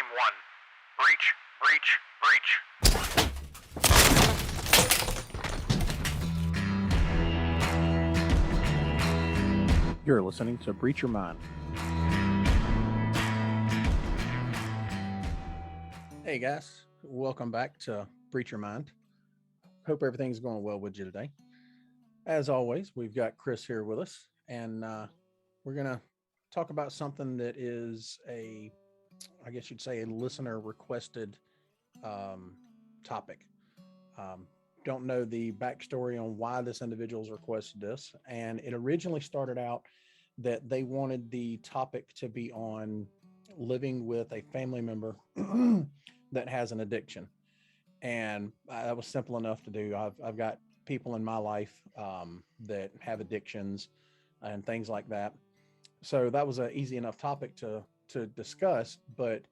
Team 1. Breach, breach, breach. You're listening to Breach Your Mind. Hey guys, welcome back to Breach Your Mind. Hope everything's going well with you today. As always, we've got Chris here with us, and we're going to talk about something that is a listener requested topic. Don't know the backstory on why this individual's requested this, and it originally started out that they wanted the topic to be on living with a family member that has an addiction. And that was simple enough to do. I've got people in my life that have addictions and things like that. So that was an easy enough topic to discuss. But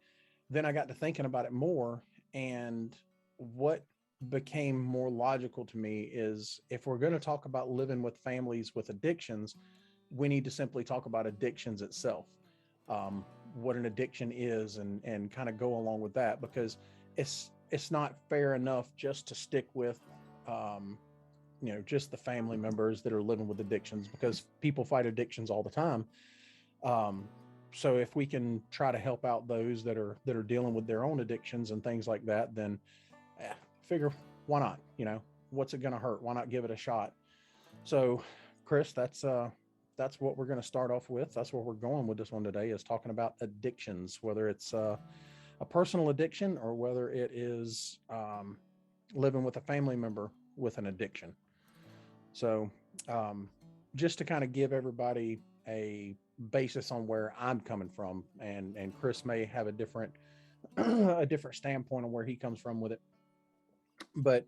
then I got to thinking about it more, and what became more logical to me is, if we're going to talk about living with families with addictions, we need to simply talk about addictions itself, what an addiction is, and kind of go along with that, because it's not fair enough just to stick with just the family members that are living with addictions, because people fight addictions all the time. So if we can try to help out those that are dealing with their own addictions and things like that, then figure, why not? What's it going to hurt? Why not give it a shot? So Chris, that's what we're going to start off with. That's where we're going with this one today, is talking about addictions, whether it's a personal addiction or whether it is living with a family member with an addiction. So just to kind of give everybody a basis on where I'm coming from, and Chris may have a different standpoint on where he comes from with it, but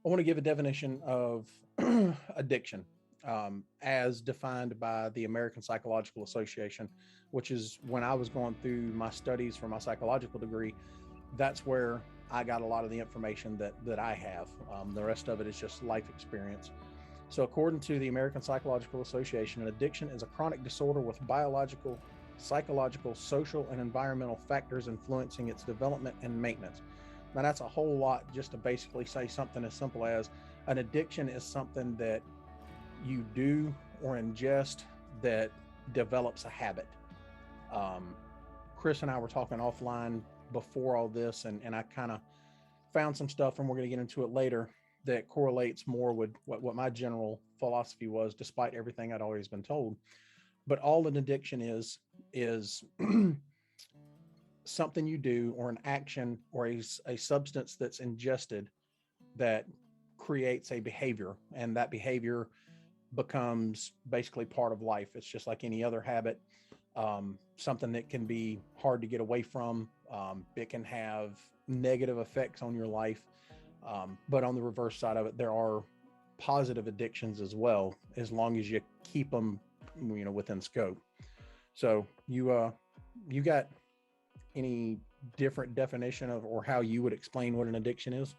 I want to give a definition of addiction as defined by the American Psychological Association, which is, when I was going through my studies for my psychological degree, that's where I got a lot of the information that I have. The rest of it is just life experience. So according to the American Psychological Association, an addiction is a chronic disorder with biological, psychological, social, and environmental factors influencing its development and maintenance. Now, that's a whole lot just to basically say something as simple as an addiction is something that you do or ingest that develops a habit. Chris and I were talking offline before all this, and I kind of found some stuff, and we're going to get into it later, that correlates more with what my general philosophy was, despite everything I'd always been told. But all an addiction is something you do, or an action, or a substance that's ingested that creates a behavior, and that behavior becomes basically part of life. It's just like any other habit, something that can be hard to get away from. It can have negative effects on your life. But on the reverse side of it, there are positive addictions as well, as long as you keep them, within scope. So you got any different definition of, or how you would explain what an addiction is?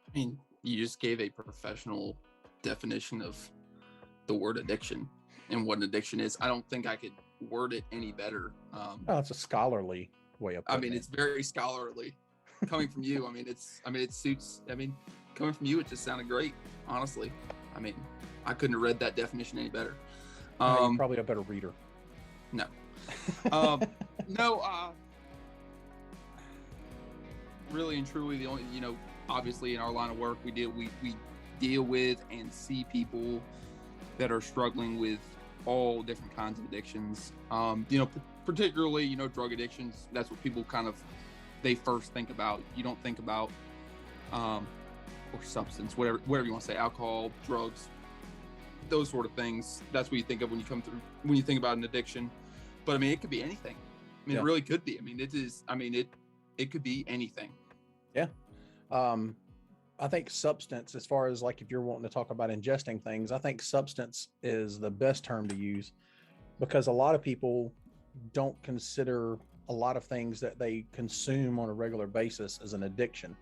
I mean, you just gave a professional definition of the word addiction and what an addiction is. I don't think I could word it any better. It's a scholarly way of putting it. It's very scholarly. Coming from you, it suits. Coming from you, it just sounded great, honestly. I couldn't have read that definition any better. You're probably a better reader. No. Really and truly, the only, obviously in our line of work, we deal with and see people that are struggling with all different kinds of addictions. Particularly, drug addictions. That's what people they first think about. You don't think about, or substance, whatever you want to say, alcohol, drugs, those sort of things. That's what you think of when you think about an addiction. But it could be anything. It really could be. It could be anything. Yeah. I think substance, as far as like if you're wanting to talk about ingesting things, I think substance is the best term to use, because a lot of people don't consider a lot of things that they consume on a regular basis as an addiction.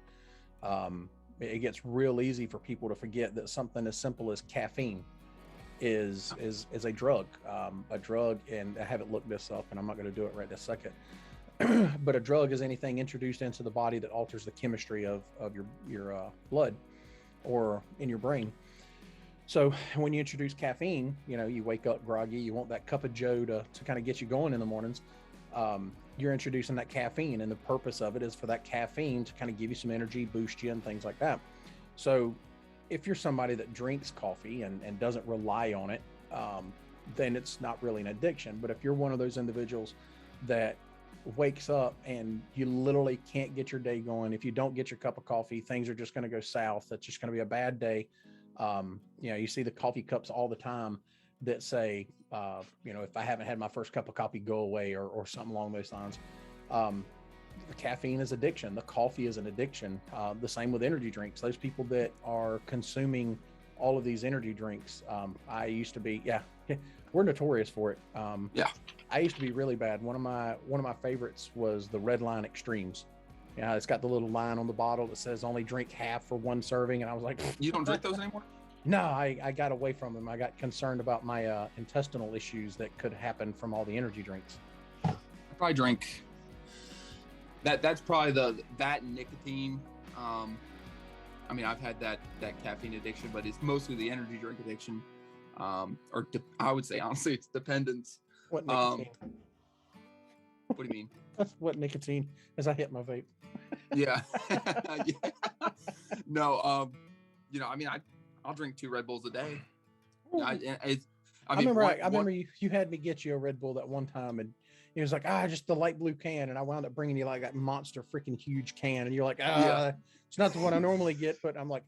It gets real easy for people to forget that something as simple as caffeine is a drug, and I haven't looked this up, and I'm not going to do it right this second. but a drug is anything introduced into the body that alters the chemistry of your blood or in your brain. So when you introduce caffeine, you wake up groggy, you want that cup of joe to kind of get you going in the mornings. You're introducing that caffeine, and the purpose of it is for that caffeine to kind of give you some energy, boost you, and things like that. So if you're somebody that drinks coffee and doesn't rely on it, then it's not really an addiction. But if you're one of those individuals that wakes up and you literally can't get your day going, if you don't get your cup of coffee, things are just going to go south. It's just going to be a bad day. You see the coffee cups all the time that say, if I haven't had my first cup of coffee, go away, or something along those lines. The caffeine is addiction. The coffee is an addiction. The same with energy drinks. Those people that are consuming all of these energy drinks. I used to be, we're notorious for it. I used to be really bad. One of my favorites was the Red Line Extremes. Yeah, it's got the little line on the bottle that says only drink half for one serving, and I was like, you don't drink those anymore? No, I got away from them. I got concerned about my intestinal issues that could happen from all the energy drinks. I probably drink that. That's probably that nicotine. I've had that caffeine addiction, but it's mostly the energy drink addiction. I would say honestly, it's dependence. What nicotine? What do you mean? What nicotine? As I hit my vape. Yeah. Yeah. No. I'll drink 2 Red Bulls a day. I remember you had me get you a Red Bull that one time, and it was like, just the light blue can, and I wound up bringing you like that monster freaking huge can, and you're like, it's not the one I normally get, but I'm like,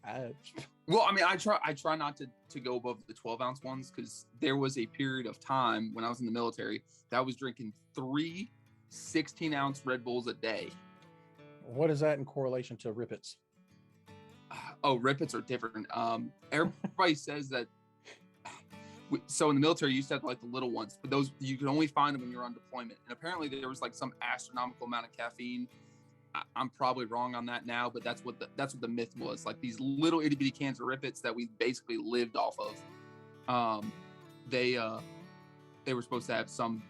Well, I try not to go above the 12-ounce ones, because there was a period of time when I was in the military that I was drinking 3 16-ounce Red Bulls a day. What is that in correlation to Rippets? Oh, Rippets are different. Everybody says that. So in the military, you used to have like the little ones, but those you could only find them when you're on deployment. And apparently there was like some astronomical amount of caffeine. I'm probably wrong on that now, but that's what the myth was. Like these little itty bitty cans of Rippets that we basically lived off of. They were supposed to have some,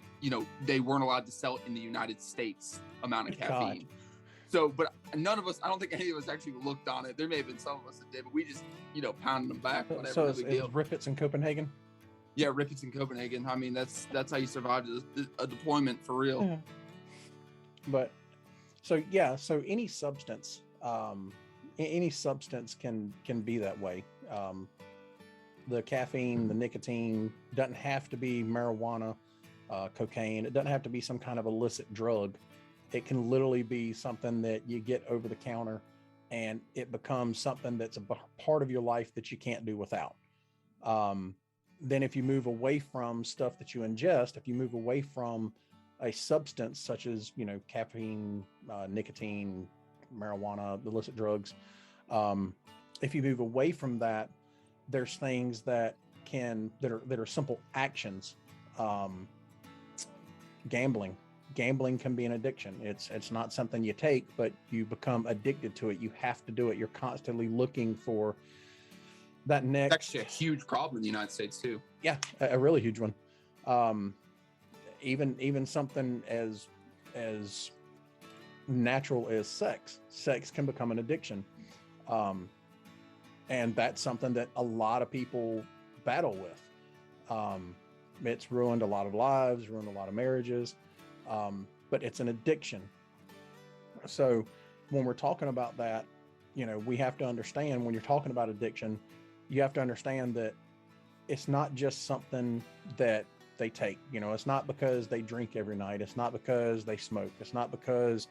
they weren't allowed to sell it in the United States amount of caffeine. God. So, but none of us, I don't think any of us actually looked on it. There may have been some of us that did, but we just, pounded them back. Whatever. So is Rippets in Copenhagen? Yeah, Rippets in Copenhagen. That's how you survived a deployment for real. Yeah. But so any substance can be that way. The caffeine, the nicotine doesn't have to be marijuana, cocaine. It doesn't have to be some kind of illicit drug. It can literally be something that you get over the counter, and it becomes something that's a part of your life that you can't do without. Then if you move away from stuff that you ingest, if you move away from a substance such as, caffeine, nicotine, marijuana, illicit drugs, if you move away from that, there's things that are simple actions. Gambling can be an addiction. It's not something you take, but you become addicted to it. You have to do it. You're constantly looking for that next. It's actually a huge problem in the United States too. Yeah, a really huge one. Even something as natural as sex. Sex can become an addiction. And that's something that a lot of people battle with. It's ruined a lot of lives, ruined a lot of marriages. But it's an addiction. So when we're talking about that, we have to understand, when you're talking about addiction, you have to understand that it's not just something that they take. It's not because they drink every night. It's not because they smoke. It's not because,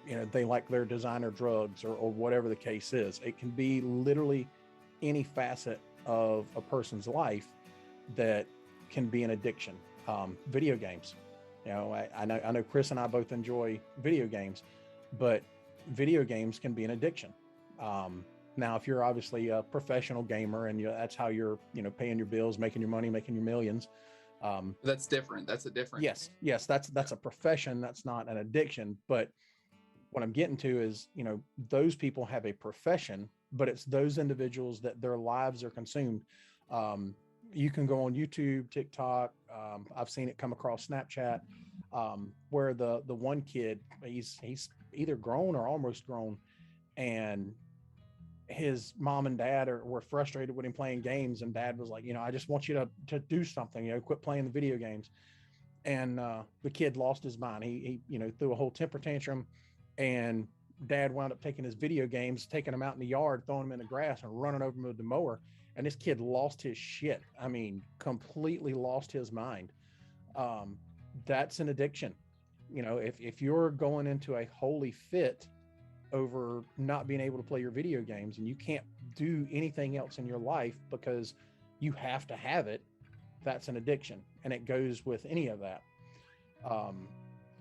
they like their designer drugs or whatever the case is. It can be literally any facet of a person's life that can be an addiction. Video games. I know Chris and I both enjoy video games, but video games can be an addiction. Now, if you're obviously a professional gamer and that's how you're, paying your bills, making your money, making your millions. That's different. That's a different. Yes. That's a profession. That's not an addiction. But what I'm getting to is, those people have a profession, but it's those individuals that their lives are consumed. you can go on YouTube, TikTok. I've seen it come across Snapchat, where the one kid, he's either grown or almost grown, and his mom and dad were frustrated with him playing games, and dad was like, I just want you to do something, quit playing the video games. And the kid lost his mind. He threw a whole temper tantrum, and dad wound up taking his video games, taking them out in the yard, throwing them in the grass, and running over them with the mower. And this kid lost his shit. I mean, completely lost his mind. That's an addiction. If you're going into a holy fit over not being able to play your video games, and you can't do anything else in your life because you have to have it, that's an addiction. And it goes with any of that.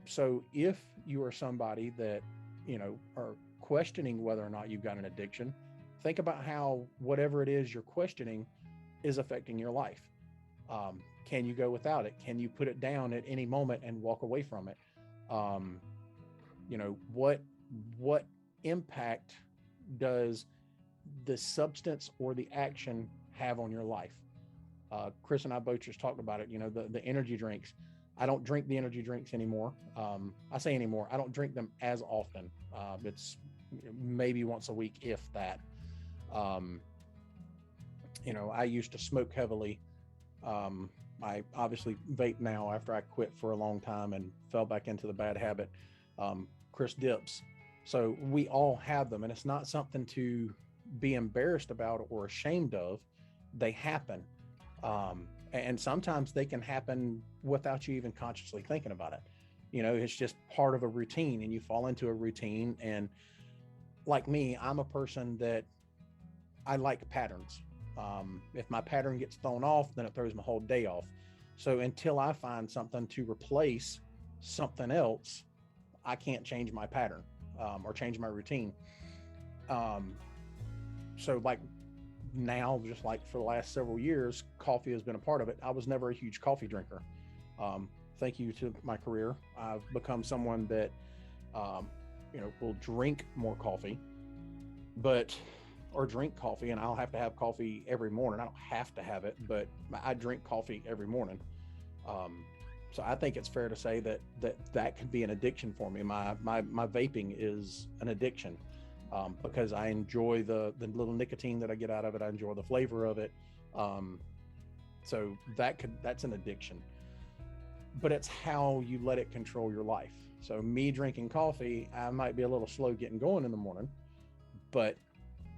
So if you are somebody that, are questioning whether or not you've got an addiction, think about how whatever it is you're questioning is affecting your life. Can you go without it? Can you put it down at any moment and walk away from it? What impact does the substance or the action have on your life? Chris and I both just talked about it, the energy drinks. I don't drink the energy drinks anymore. I say anymore, I don't drink them as often. It's maybe once a week, if that. I used to smoke heavily. I obviously vape now after I quit for a long time and fell back into the bad habit. Chris dips. So we all have them, and it's not something to be embarrassed about or ashamed of. They happen. And sometimes they can happen without you even consciously thinking about it. It's just part of a routine, and you fall into a routine. And like me, I'm a person that I like patterns. If my pattern gets thrown off, then it throws my whole day off. So until I find something to replace something else, I can't change my pattern, or change my routine. So like now, just like for the last several years, coffee has been a part of it. I was never a huge coffee drinker. Thank you to my career, I've become someone that, will drink more coffee, or drink coffee, and I'll have to have coffee every morning. I don't have to have it, but I drink coffee every morning. So I think it's fair to say that could be an addiction for me. My vaping is an addiction, because I enjoy the little nicotine that I get out of it. I enjoy the flavor of it. So that's an addiction, but it's how you let it control your life. So me drinking coffee, I might be a little slow getting going in the morning, but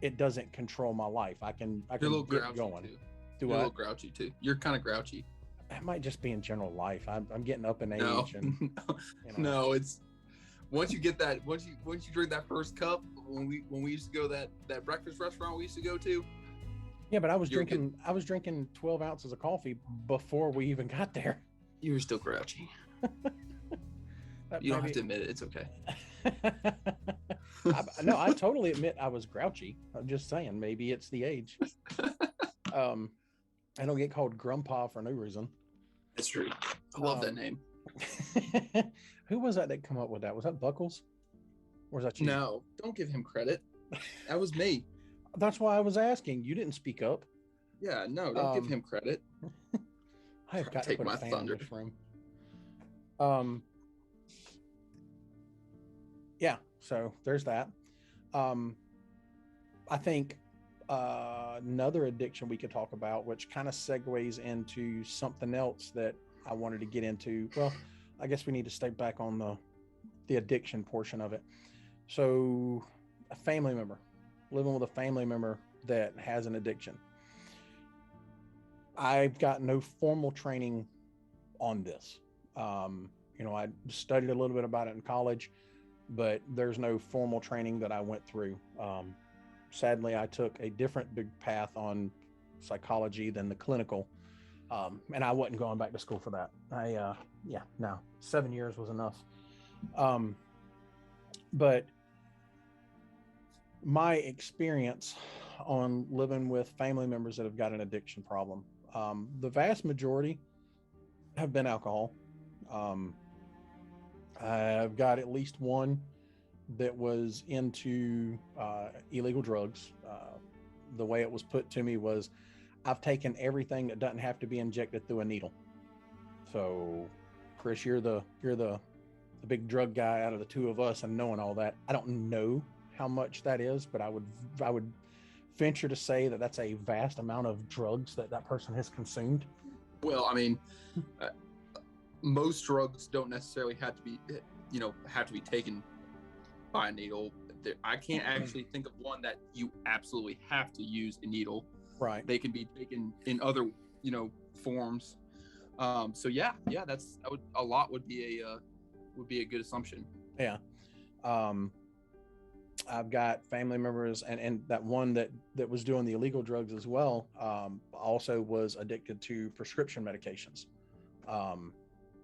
it doesn't control my life. I can You're a little get grouchy going. too. You're a little grouchy too. You're kind of grouchy. That might just be in general life. I'm getting up in age. No, And no, it's once you drink that first cup, when we used to go to that breakfast restaurant we used to go to. Yeah, but I was drinking 12 ounces of coffee before we even got there. You were still grouchy. You don't have to admit it. It's okay. No, I totally admit I was grouchy. I'm just saying, maybe it's the age. I don't get called Grandpa for no reason. That's true. I love that name. Who was that come up with that? Was that Buckles? Or was that you? No, don't give him credit. That was me. That's why I was asking. You didn't speak up. Yeah, no, don't give him credit. I've got to put a fan in this room. Yeah, so there's that. I think another addiction we could talk about, which kind of segues into something else that I wanted to get into. Well, I guess we need to stay back on the addiction portion of it. So a family member, living with a family member that has an addiction. I've got no formal training on this. I studied a little bit about it in college, but there's no formal training that I went through. Sadly, I took a different big path on psychology than the clinical. And I wasn't going back to school for that. 7 years was enough. But my experience on living with family members that have got an addiction problem, the vast majority have been alcohol. I've got at least one that was into illegal drugs. The way it was put to me was, I've taken everything that doesn't have to be injected through a needle. So, Chris, you're the big drug guy out of the two of us, and knowing all that, I don't know how much that is, but I would venture to say that that's a vast amount of drugs that that person has consumed. Well, I mean, uh, most drugs don't necessarily have to be, taken by a needle. I can't actually think of one that you absolutely have to use a needle. Right. They can be taken in other, forms. So a lot would be a good assumption. Yeah. I've got family members, and that one that was doing the illegal drugs as well, also was addicted to prescription medications.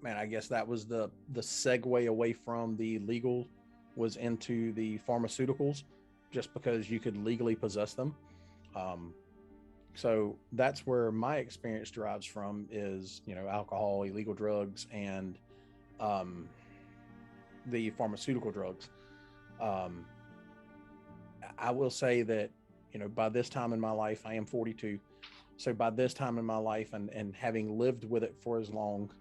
Man, I guess that was the segue away from the legal, was into the pharmaceuticals, just because you could legally possess them. So that's where my experience derives from, is, alcohol, illegal drugs, and the pharmaceutical drugs. I will say that, by this time in my life, I am 42. So by this time in my life, and having lived with it for as long,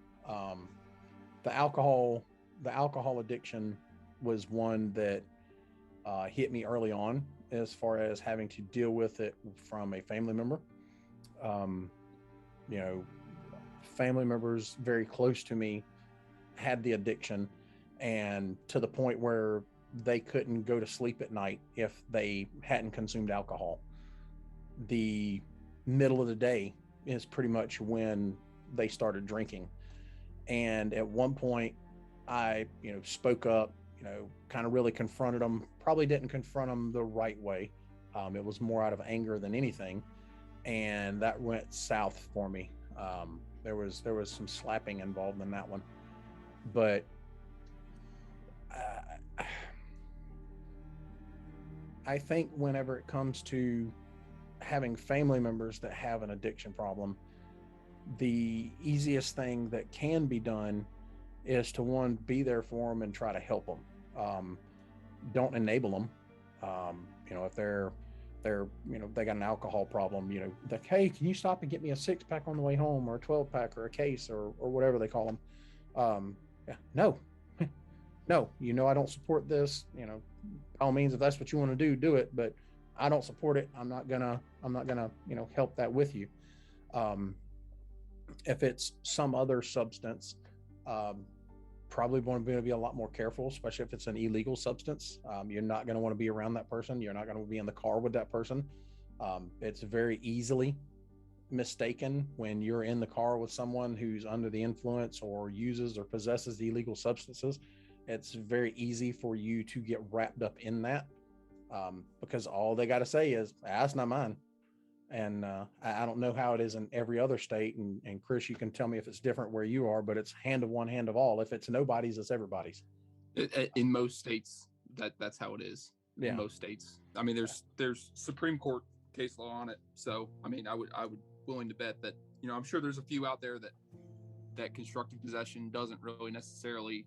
the alcohol addiction was one that hit me early on, as far as having to deal with it from a family member. You know, family members very close to me had the addiction, and to the point where they couldn't go to sleep at night if they hadn't consumed alcohol. The middle of the day is pretty much when they started drinking. And at one point, I, spoke up, kind of really confronted them. Probably didn't confront them the right way. It was more out of anger than anything. And that went south for me. There was some slapping involved in that one. But I think whenever it comes to having family members that have an addiction problem, the easiest thing that can be done is to, one, be there for them and try to help them. Don't enable them. If they got an alcohol problem, like, hey, can you stop and get me a 6-pack on the way home, or a 12-pack, or a case, or whatever they call them. No, no, I don't support this. By all means, if that's what you want to do it, but I don't support it. I'm not gonna, help that with you. If it's some other substance, probably want to be a lot more careful, especially if it's an illegal substance. You're not going to want to be around that person. You're not going to be in the car with that person. It's very easily mistaken when you're in the car with someone who's under the influence, or uses or possesses the illegal substances. It's very easy for you to get wrapped up in that, because all they got to say is, that's not mine. And I don't know how it is in every other state. And Chris, you can tell me if it's different where you are, but it's hand of one, hand of all. If it's nobody's, it's everybody's. In most states, that's how it is. Yeah. In most states. I mean, there's Supreme Court case law on it. So, I mean, I would willing to bet that, I'm sure there's a few out there that constructive possession doesn't really necessarily,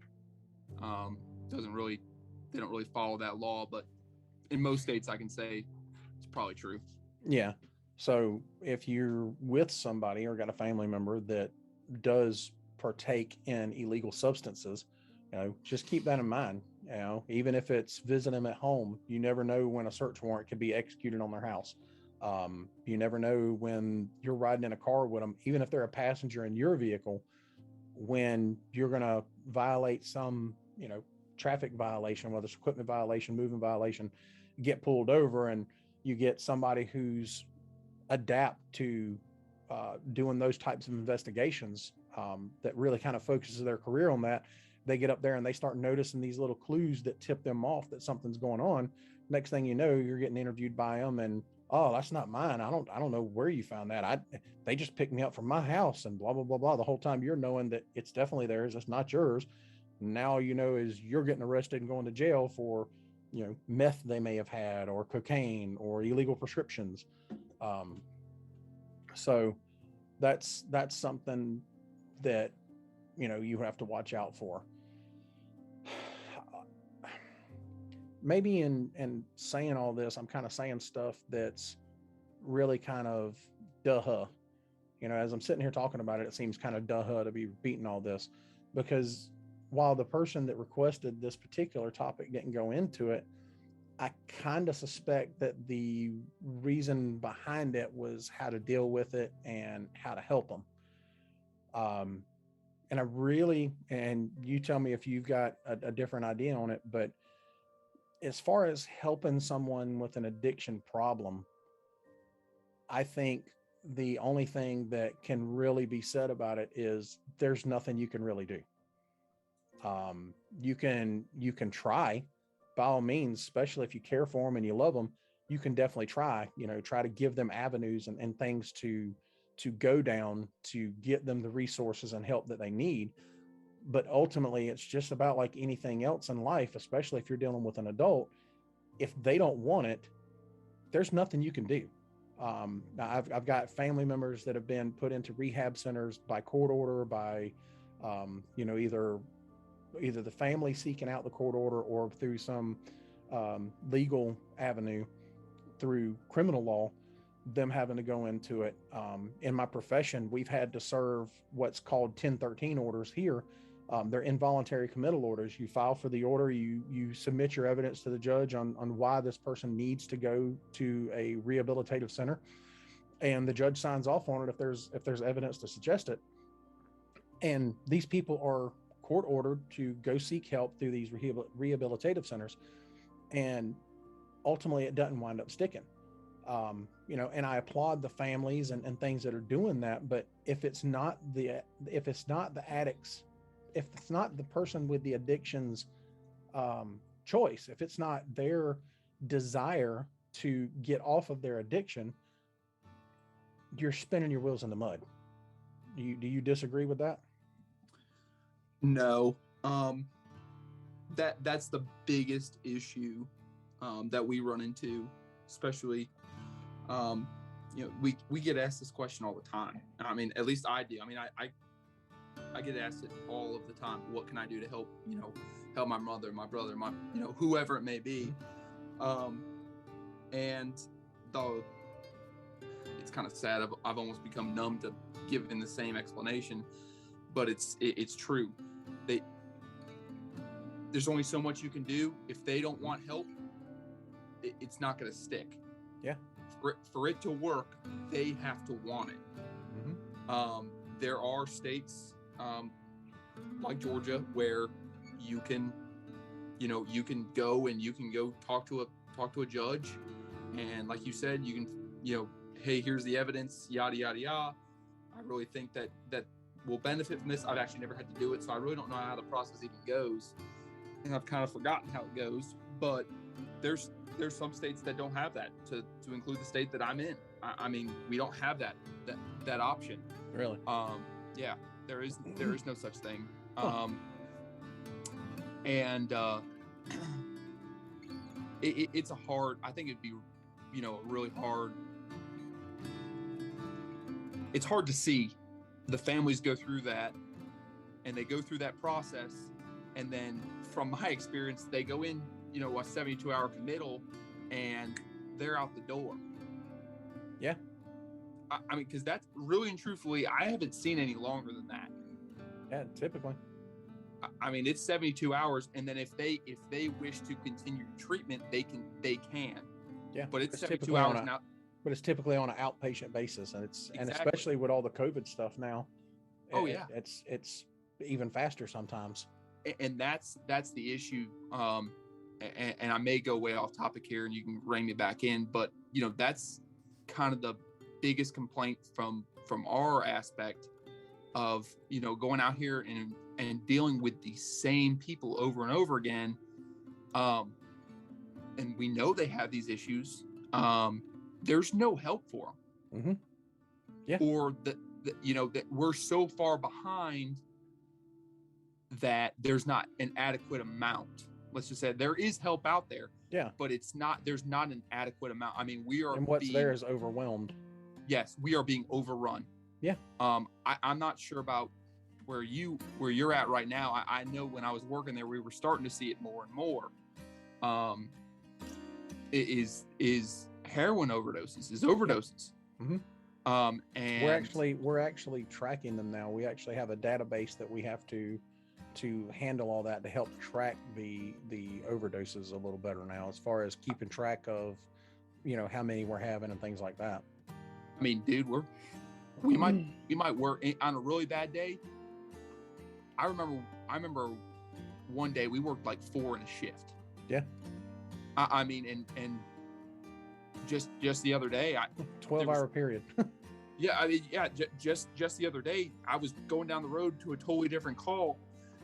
they don't really follow that law. But in most states, I can say it's probably true. Yeah. So if you're with somebody or got a family member that does partake in illegal substances, just keep that in mind. Even if it's visiting them at home, you never know when a search warrant could be executed on their house. You never know when you're riding in a car with them, even if they're a passenger in your vehicle, when you're going to violate some, traffic violation, whether it's equipment violation, moving violation, get pulled over, and you get somebody who's adapt to doing those types of investigations, that really kind of focuses their career on that. They get up there and they start noticing these little clues that tip them off that something's going on. Next thing you know, you're getting interviewed by them, and, oh, that's not mine. I don't know where you found that. They just picked me up from my house, and blah, blah, blah, blah. The whole time you're knowing that it's definitely theirs. It's not yours. Now, is you're getting arrested and going to jail for, meth they may have had, or cocaine, or illegal prescriptions. So that's something that, you have to watch out for. Maybe in saying all this, I'm kind of saying stuff that's really kind of duh. As I'm sitting here talking about it, it seems kind of duh to be repeating all this, because while the person that requested this particular topic didn't go into it, I kind of suspect that the reason behind it was how to deal with it and how to help them. And and you tell me if you've got a different idea on it, but as far as helping someone with an addiction problem, I think the only thing that can really be said about it is there's nothing you can really do. You can try, by all means, especially if you care for them and you love them. You can definitely try to give them avenues and things to go down to get them the resources and help that they need. But ultimately, it's just about like anything else in life, especially if you're dealing with an adult. If they don't want it, there's nothing you can do. I've got family members that have been put into rehab centers by court order, by either the family seeking out the court order or through some legal avenue through criminal law, them having to go into it. In my profession, we've had to serve what's called 1013 orders here. They're involuntary committal orders. You file for the order, you submit your evidence to the judge on why this person needs to go to a rehabilitative center, and the judge signs off on it if there's evidence to suggest it. And these people are court ordered to go seek help through these rehabilitative centers, and ultimately it doesn't wind up sticking. And I applaud the families and things that are doing that, but if it's not the addicts, if it's not the person with the addiction's choice, if it's not their desire to get off of their addiction, you're spinning your wheels in the mud. Do you disagree with that? No. That's the biggest issue that we run into, especially we get asked this question all the time. I mean, at least I do. I mean, I get asked it all of the time. What can I do to help my mother, my brother, my whoever it may be. And though it's kind of sad, I've almost become numb to giving the same explanation, but it's true. There's only so much you can do. If they don't want help, it's not going to stick. Yeah. For it to work, they have to want it. Mm-hmm. There are states like Georgia where you can go and you can go talk to a judge, and like you said, you can hey, here's the evidence, yada yada yada. I really think that will benefit from this. I've actually never had to do it, so I really don't know how the process even goes, and I've kind of forgotten how it goes. But there's some states that don't have that, to include the state that I'm in. I mean, we don't have that option. Really? Yeah, there is no such thing. It's a hard. I think it'd be, really hard. It's hard to see the families go through that, and they go through that process, and then from my experience, they go in, a 72-hour committal, and they're out the door. Yeah. I mean, because that's really and truthfully, I haven't seen any longer than that. Yeah, typically. I mean, it's 72 hours, and then if they wish to continue treatment, they can. Yeah. But it's 72 hours now. But it's typically on an outpatient basis, and and especially with all the COVID stuff now. Oh yeah. It's even faster sometimes. And that's the issue. And I may go way off topic here, and you can rein me back in, but that's kind of the biggest complaint from our aspect of going out here and dealing with the same people over and over again, and we know they have these issues. There's no help for them. Mm-hmm. Yeah. Or that we're so far behind that there's not an adequate amount. Let's just say there is help out there. Yeah. But there's not an adequate amount. I mean, we are. And what's there is overwhelmed. Yes, we are being overrun. Yeah. I'm not sure about where you're at right now. I know when I was working there, we were starting to see it more and more. It is heroin overdoses, overdoses. Mm-hmm. And we're actually tracking them now. We actually have a database that we have to handle all that, to help track the overdoses a little better now, as far as keeping track of, how many we're having and things like that. I mean, dude, we might work on a really bad day. I remember one day we worked like 4 in a shift. Yeah. I mean, and just the other day, 12-hour period. Yeah, I mean, yeah, just the other day, I was going down the road to a totally different call,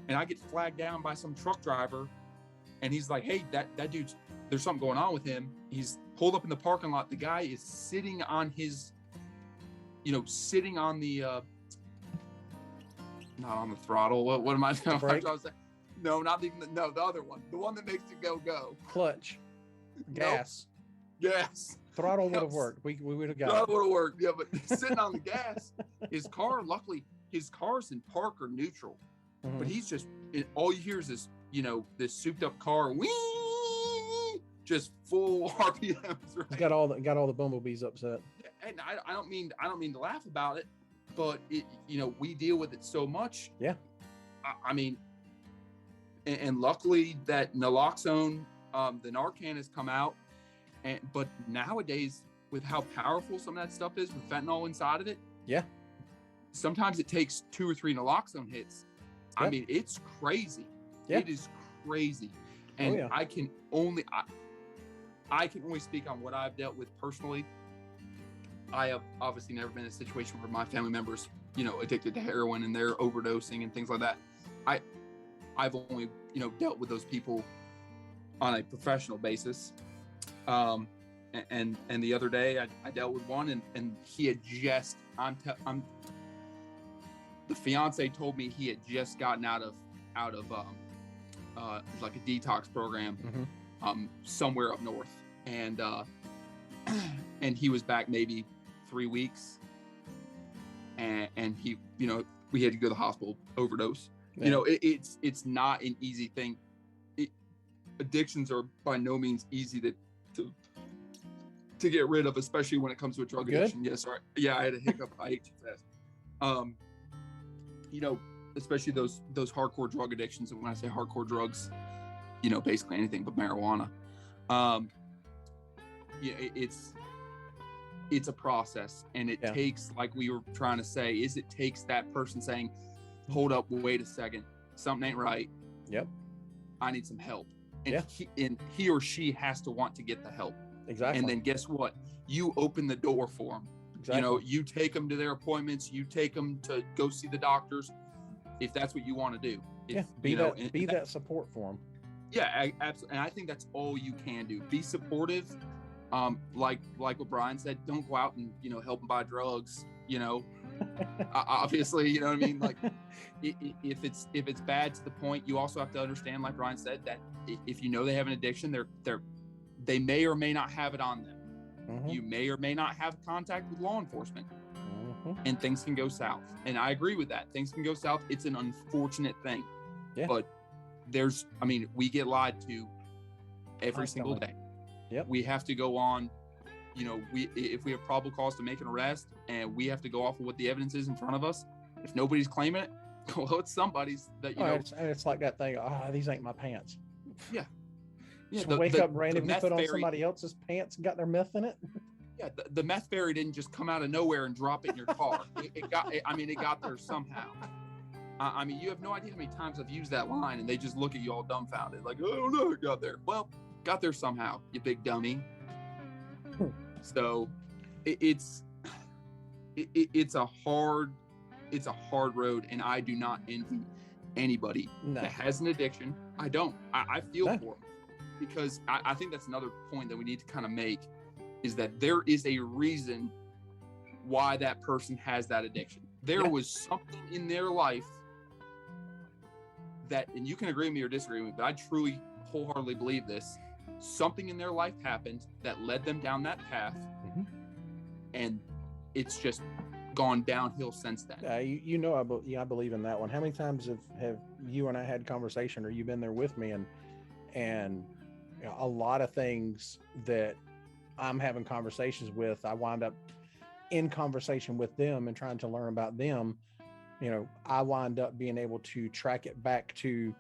and I get flagged down by some truck driver, and he's like, "Hey, that dude's, there's something going on with him." He's pulled up in the parking lot. The guy is sitting on his, sitting on the, not on the throttle. What am I trying to say? No, not even the other one, the one that makes it go. Clutch, gas, nope. Gas. Throttle would have worked. We would have got Throttle would have worked. Yeah, but sitting on the gas, his car, luckily, his car's in park or neutral. Mm-hmm. But he's just, all you hear is this, this souped up car, whee, just full RPMs. Right? Got all the bumblebees upset. And I don't mean to laugh about it, but it, we deal with it so much. Yeah. I mean, and luckily that naloxone, the Narcan has come out. But nowadays, with how powerful some of that stuff is, with fentanyl inside of it, yeah, sometimes it takes 2 or 3 naloxone hits. Yep. I mean, it's crazy. Yeah. It is crazy, and I can only speak on what I've dealt with personally. I have obviously never been in a situation where my family members, addicted to heroin and they're overdosing and things like that. I've only, dealt with those people on a professional basis. And the other day I dealt with one, and he had just, the fiance told me he had just gotten out of like a detox program, mm-hmm. Somewhere up north. And he was back maybe 3 weeks, and he, we had to go to the hospital, overdose. Yeah. It's not an easy thing. Addictions are by no means easy to get rid of, especially when it comes to a drug addiction. Yes, sorry. Yeah, I had a hiccup. I ate too fast. Especially those hardcore drug addictions. And when I say hardcore drugs, basically anything but marijuana. It's a process, and it takes, like we were trying to say, it takes that person saying, "Hold up, wait a second, something ain't right. Yep, I need some help." And he or she has to want to get the help. Exactly. And then guess what? You open the door for them. Exactly. You take them to their appointments. You take them to go see the doctors, if that's what you want to do. Be that support for them. Yeah, absolutely. And I think that's all you can do. Be supportive. Like what Brian said, don't go out and help them buy drugs. Obviously, you know what I mean. Like, if it's bad to the point, you also have to understand, like Brian said, that if they have an addiction, they may or may not have it on them. Mm-hmm. You may or may not have contact with law enforcement, mm-hmm. and things can go south. And I agree with that. Things can go south. It's an unfortunate thing, but we get lied to every single day. Yep. We have to go on. If we have probable cause to make an arrest, and we have to go off of what the evidence is in front of us. If nobody's claiming it, well, it's somebody's that It's like that thing. These ain't my pants. Yeah. Yeah. So wake up randomly, put on somebody else's pants and got their meth in it. Yeah. The meth fairy didn't just come out of nowhere and drop it in your car. It got there somehow. You have no idea how many times I've used that line, and they just look at you all dumbfounded, like, "I don't know, it got there." Well, got there somehow, you big dummy. So it's a hard road, and I do not envy anybody that has an addiction. I don't. I feel for them, because I think that's another point that we need to kind of make, is that there is a reason why that person has that addiction. There was something in their life that, and you can agree with me or disagree with me, but I truly wholeheartedly believe this. Something in their life happened that led them down that path, mm-hmm. and it's just gone downhill since then. I believe in that one. How many times have you and I had conversation, or you've been there with me, and a lot of things that I'm having conversations with, I wind up in conversation with them and trying to learn about them, I wind up being able to track it back to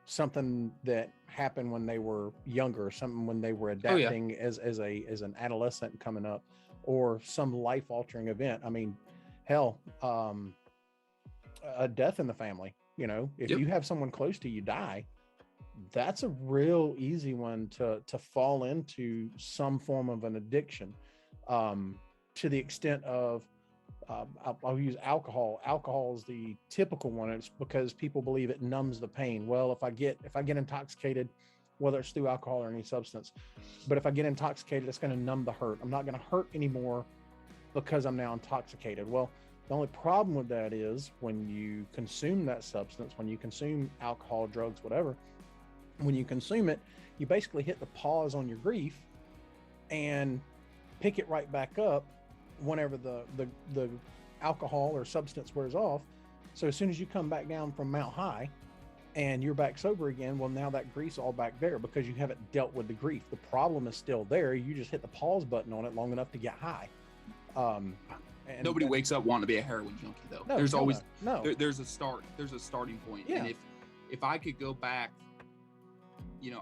something that happened when they were younger, something when they were Oh yeah. adapting as an adolescent coming up, or some life altering event. I mean, hell, a death in the family. If Yep. you have someone close to you die, that's a real easy one to fall into some form of an addiction, to the extent of I'll use alcohol. Alcohol is the typical one. It's because people believe it numbs the pain. Well, if I get intoxicated, whether it's through alcohol or any substance, but if I get intoxicated, it's going to numb the hurt. I'm not going to hurt anymore because I'm now intoxicated. Well, the only problem with that is when you consume that substance, when you consume alcohol, drugs, whatever, when you consume it, you basically hit the pause on your grief and pick it right back up whenever the alcohol or substance wears off. So as soon as you come back down from Mount High and you're back sober again, well, now that grief's all back there because you haven't dealt with the grief. The problem is still there. You just hit the pause button on it long enough to get high. And Nobody wakes up wanting to be a heroin junkie though. No, there's always no. There's a starting point. Yeah. And if I could go back,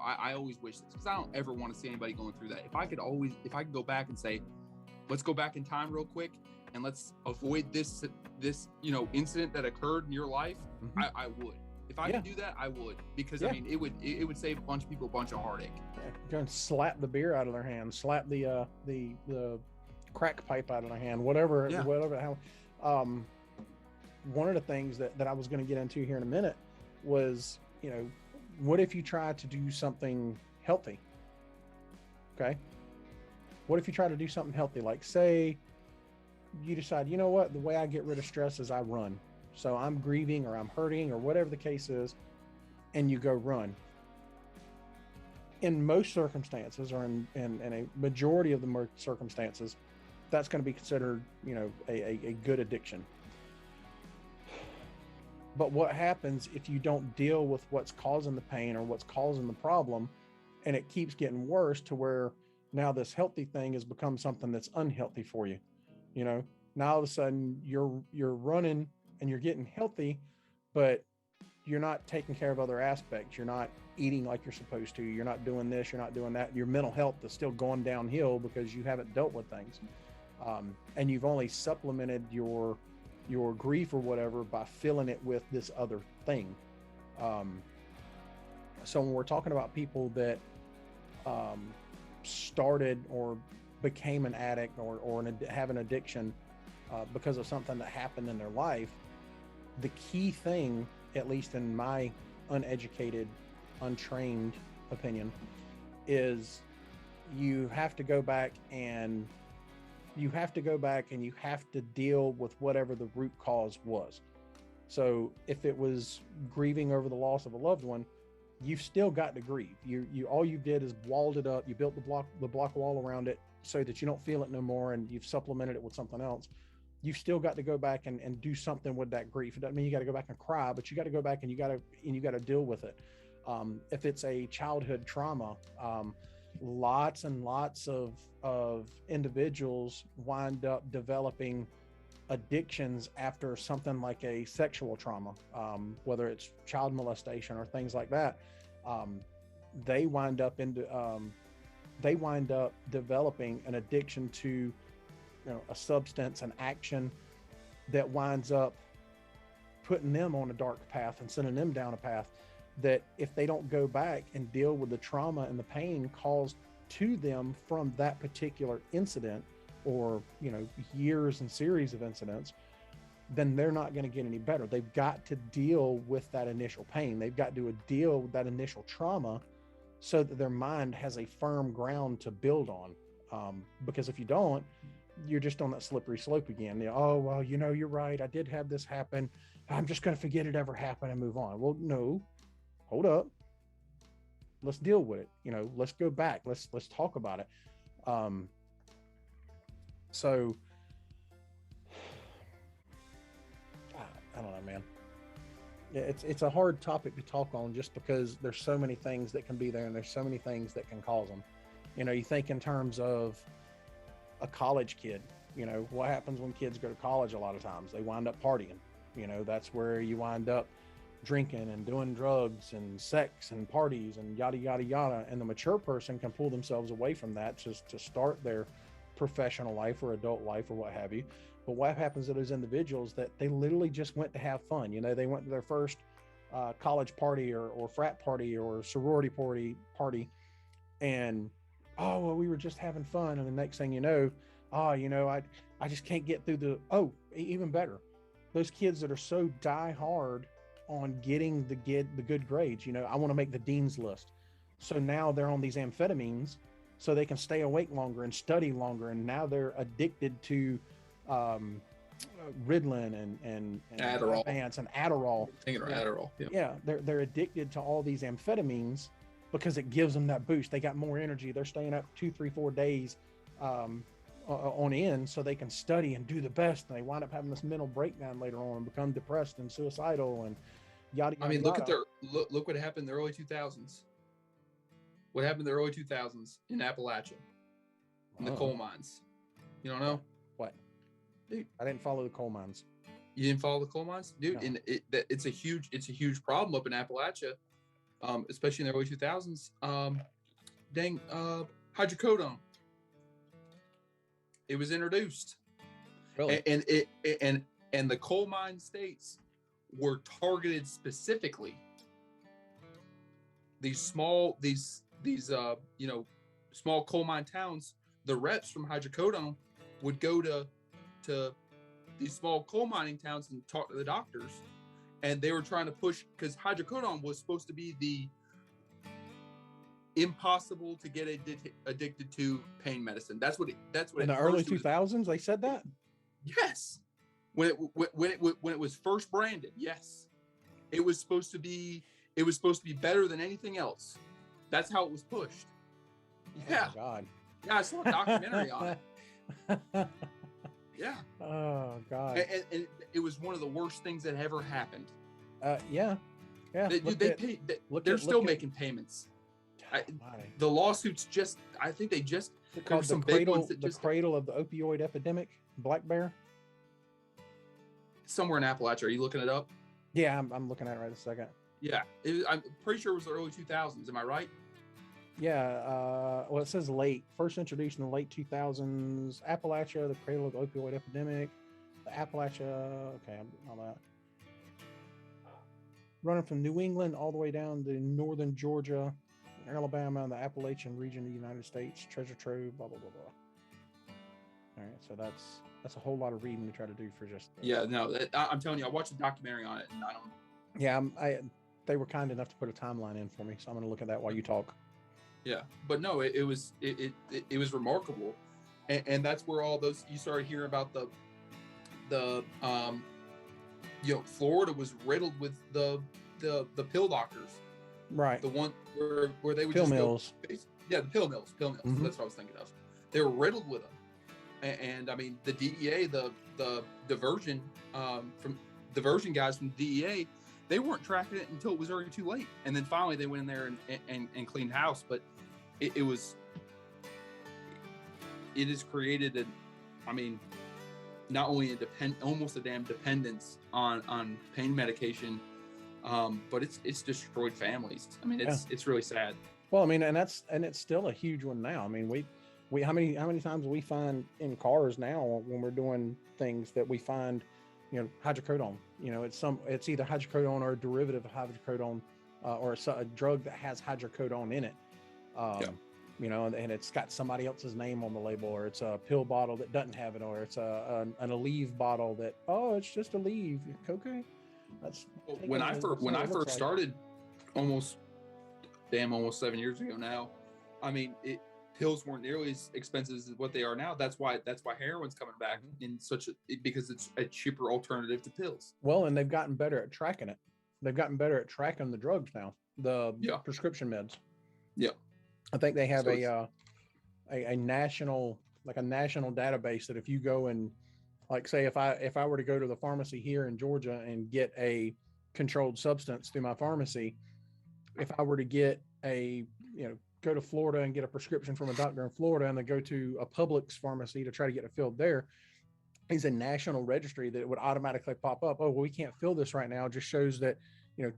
I always wish this, because I don't ever want to see anybody going through that. If I could go back and say, let's go back in time real quick and let's avoid this incident that occurred in your life, Mhm. I would. If I could do that, I would, because I mean, it would save a bunch of people a bunch of heartache. Go and slap the beer out of their hand, slap the crack pipe out of their hand, whatever. One of the things that I was going to get into here in a minute was, what if you try to do something healthy? Okay. What if you try to do something healthy? Like, say you decide, the way I get rid of stress is I run. So I'm grieving or I'm hurting or whatever the case is, and you go run. In most circumstances, or in a majority of the circumstances, that's going to be considered, a good addiction. But what happens if you don't deal with what's causing the pain or what's causing the problem, and it keeps getting worse to where now this healthy thing has become something that's unhealthy for you? Now all of a sudden you're running and you're getting healthy, but you're not taking care of other aspects. You're not eating like you're supposed to. You're not doing this. You're not doing that. Your mental health is still going downhill because you haven't dealt with things. And you've only supplemented your grief or whatever by filling it with this other thing. So when we're talking about people that started or became an addict or have an addiction because of something that happened in their life, the key thing, at least in my uneducated, untrained opinion, is you have to go back and you have to deal with whatever the root cause was. So if it was grieving over the loss of a loved one, you've still got to grieve. You all you did is walled it up. You built the block wall around it so that you don't feel it no more, and you've supplemented it with something else. You've still got to go back and do something with that grief. It doesn't mean you got to go back and cry, but you got to go back and you got to deal with it. If it's a childhood trauma, lots and lots of individuals wind up developing addictions after something like a sexual trauma, whether it's child molestation or things like that. They wind up developing an addiction to a substance, an action that winds up putting them on a dark path and sending them down a path that, if they don't go back and deal with the trauma and the pain caused to them from that particular incident, or years and series of incidents, then they're not going to get any better. They've got to deal with that initial pain. They've got to deal with that initial trauma so that their mind has a firm ground to build on. Because if you don't, you're just on that slippery slope again. Oh, well, you're right. I did have this happen. I'm just going to forget it ever happened and move on. Well, no, hold up. Let's deal with it. Let's go back. Let's talk about it. So I don't know, man. It's a hard topic to talk on, just because there's so many things that can be there and there's so many things that can cause them. You think in terms of a college kid, You know, what happens when kids go to college? A lot of times they wind up partying. You know, that's where you wind up drinking and doing drugs and sex and parties and yada yada yada. And the mature person can pull themselves away from that just to start their professional life or adult life or what have you. But what happens to those individuals that they literally just went to have fun? You know, they went to their first college party or frat party or sorority party, and oh well, we were just having fun, and the next thing you know, oh, you know, I just can't get through the even better, those kids that are so die hard on getting the good grades. You know, I want to make the dean's list, so now they're on these amphetamines so they can stay awake longer and study longer, and now they're addicted to Ritalin and Adderall. and Adderall. Taking Adderall. Yeah. Yeah, they're addicted to all these amphetamines because it gives them that boost. They got more energy. They're staying up 2, 3, 4 days on end so they can study and do the best. And they wind up having this mental breakdown later on and become depressed and suicidal and yada yada. I mean, look what happened in the early 2000s. What happened in the early 2000s in Appalachia, in the coal mines? You don't know? What? Dude, I didn't follow the coal mines. You didn't follow the coal mines, dude. No. And it's a huge problem up in Appalachia, especially in the early 2000s. Hydrocodone. It was introduced, Really? and the coal mine states were targeted specifically. These small coal mine towns. The reps from hydrocodone would go to these small coal mining towns and talk to the doctors, and they were trying to push, because hydrocodone was supposed to be the impossible to get addicted to pain medicine. That's what In the early 2000s, they said that. Yes, when it was first branded, yes, it was supposed to be better than anything else. That's how it was pushed. Yeah. Oh, God. Yeah, I saw a documentary on it. Yeah. Oh, God. And it was one of the worst things that ever happened. Yeah. They're still making payments. The lawsuits I think they just, called the cradle of the opioid epidemic, Black Bear. Somewhere in Appalachia. Are you looking it up? Yeah, I'm looking at it right a second. Yeah, I'm pretty sure it was the early 2000s. Am I right? Yeah, well, it says first introduced in the late 2000s. Appalachia, the cradle of the opioid epidemic. The Appalachia, okay, all that. Running from New England all the way down to northern Georgia, Alabama, and the Appalachian region of the United States. Treasure trove, blah blah blah blah. All right, so that's a whole lot of reading to try to do for just. Yeah, no, I'm telling you, I watched a documentary on it, and I don't. Yeah, they were kind enough to put a timeline in for me, so I'm going to look at that while you talk. Yeah, but no, it was remarkable, and that's where all those, you started hearing about the Florida was riddled with the pill doctors, right? The one where they would pill just mills. The pill mills. Mm-hmm. That's what I was thinking of. They were riddled with them, and I mean the DEA, the diversion guys from the DEA. They weren't tracking it until it was already too late, and then finally they went in there and cleaned house. But it has created not only almost a damn dependence on pain medication, but it's destroyed families. I mean, it's really sad. Well, I mean, and it's still a huge one now. I mean, we how many times we find in cars now when we're doing things that we find, hydrocodone. It's either hydrocodone or a derivative of hydrocodone, or a drug that has hydrocodone in it. And it's got somebody else's name on the label, or it's a pill bottle that doesn't have it, or it's an Aleve bottle that, it's just Aleve. Okay, that's when I first started, almost 7 years ago now. I mean, pills weren't nearly as expensive as what they are now. That's why heroin's coming back because it's a cheaper alternative to pills. Well, and they've gotten better at tracking it. They've gotten better at tracking the drugs now, the prescription meds. Yeah. I think they have a national database that if you go and, like, say if I were to go to the pharmacy here in Georgia and get a controlled substance through my pharmacy, if I were to get a go to Florida and get a prescription from a doctor in Florida and then go to a Publix pharmacy to try to get it filled there, is a national registry that would automatically pop up. Oh, well, we can't fill this right now. It just shows that,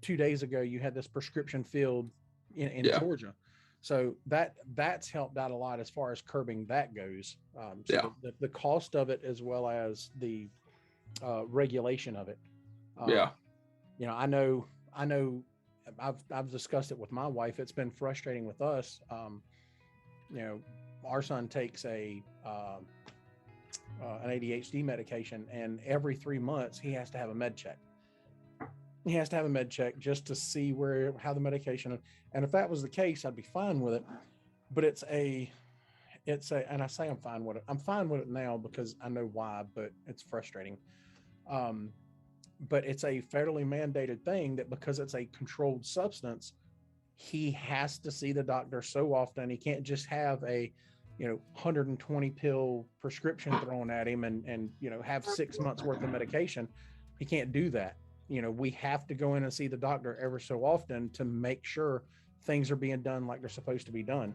2 days ago you had this prescription filled in Yeah. Georgia. So that's helped out a lot as far as curbing that goes. So Yeah. the cost of it as well as the regulation of it. Yeah. I know I've discussed it with my wife. It's been frustrating with us. Our son takes an ADHD medication, and every 3 months he has to have a med check. He has to have a med check just to see how the medication, and if that was the case, I'd be fine with it. But and I say I'm fine with it. I'm fine with it now because I know why, but it's frustrating. But it's a federally mandated thing that because it's a controlled substance, he has to see the doctor so often. He can't just have a 120 pill prescription thrown at him and have 6 months worth of medication. He can't do that. We have to go in and see the doctor ever so often to make sure things are being done like they're supposed to be done.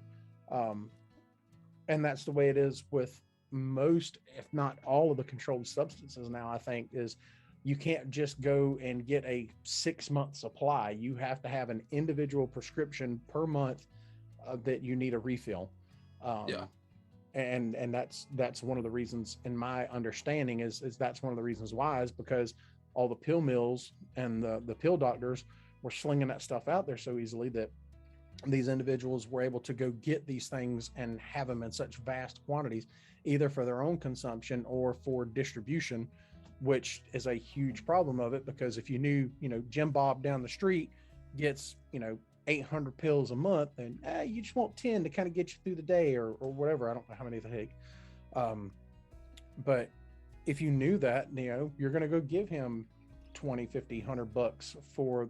And that's the way it is with most, if not all, of the controlled substances now. I think is you can't just go and get a 6-month supply. You have to have an individual prescription per month that you need a refill. And that's one of the reasons, in my understanding, is that's one of the reasons why, is because all the pill mills and the pill doctors were slinging that stuff out there so easily that these individuals were able to go get these things and have them in such vast quantities, either for their own consumption or for distribution, which is a huge problem of it. Because if you knew, Jim Bob down the street gets, 800 pills a month, and you just want 10 to kind of get you through the day or whatever. I don't know how many they take. But if you knew that, you're going to go give him 20, 50, $100 for,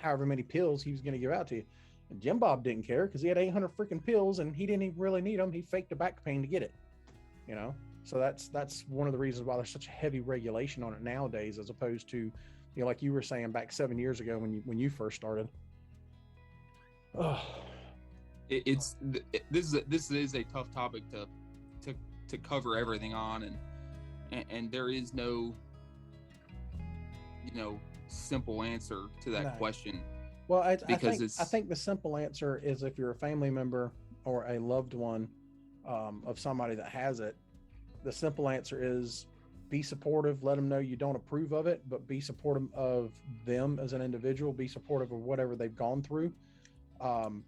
however many pills he was going to give out to you. And Jim Bob didn't care because he had 800 freaking pills and he didn't even really need them. He faked a back pain to get it, So that's one of the reasons why there's such a heavy regulation on it nowadays, as opposed to, like you were saying back 7 years ago when you first started. Oh, This is a tough topic to cover everything on, and there is no simple answer to that question. Well, I think the simple answer is, if you're a family member or a loved one of somebody that has it, the simple answer is be supportive. Let them know you don't approve of it, but be supportive of them as an individual. Be supportive of whatever they've gone through. And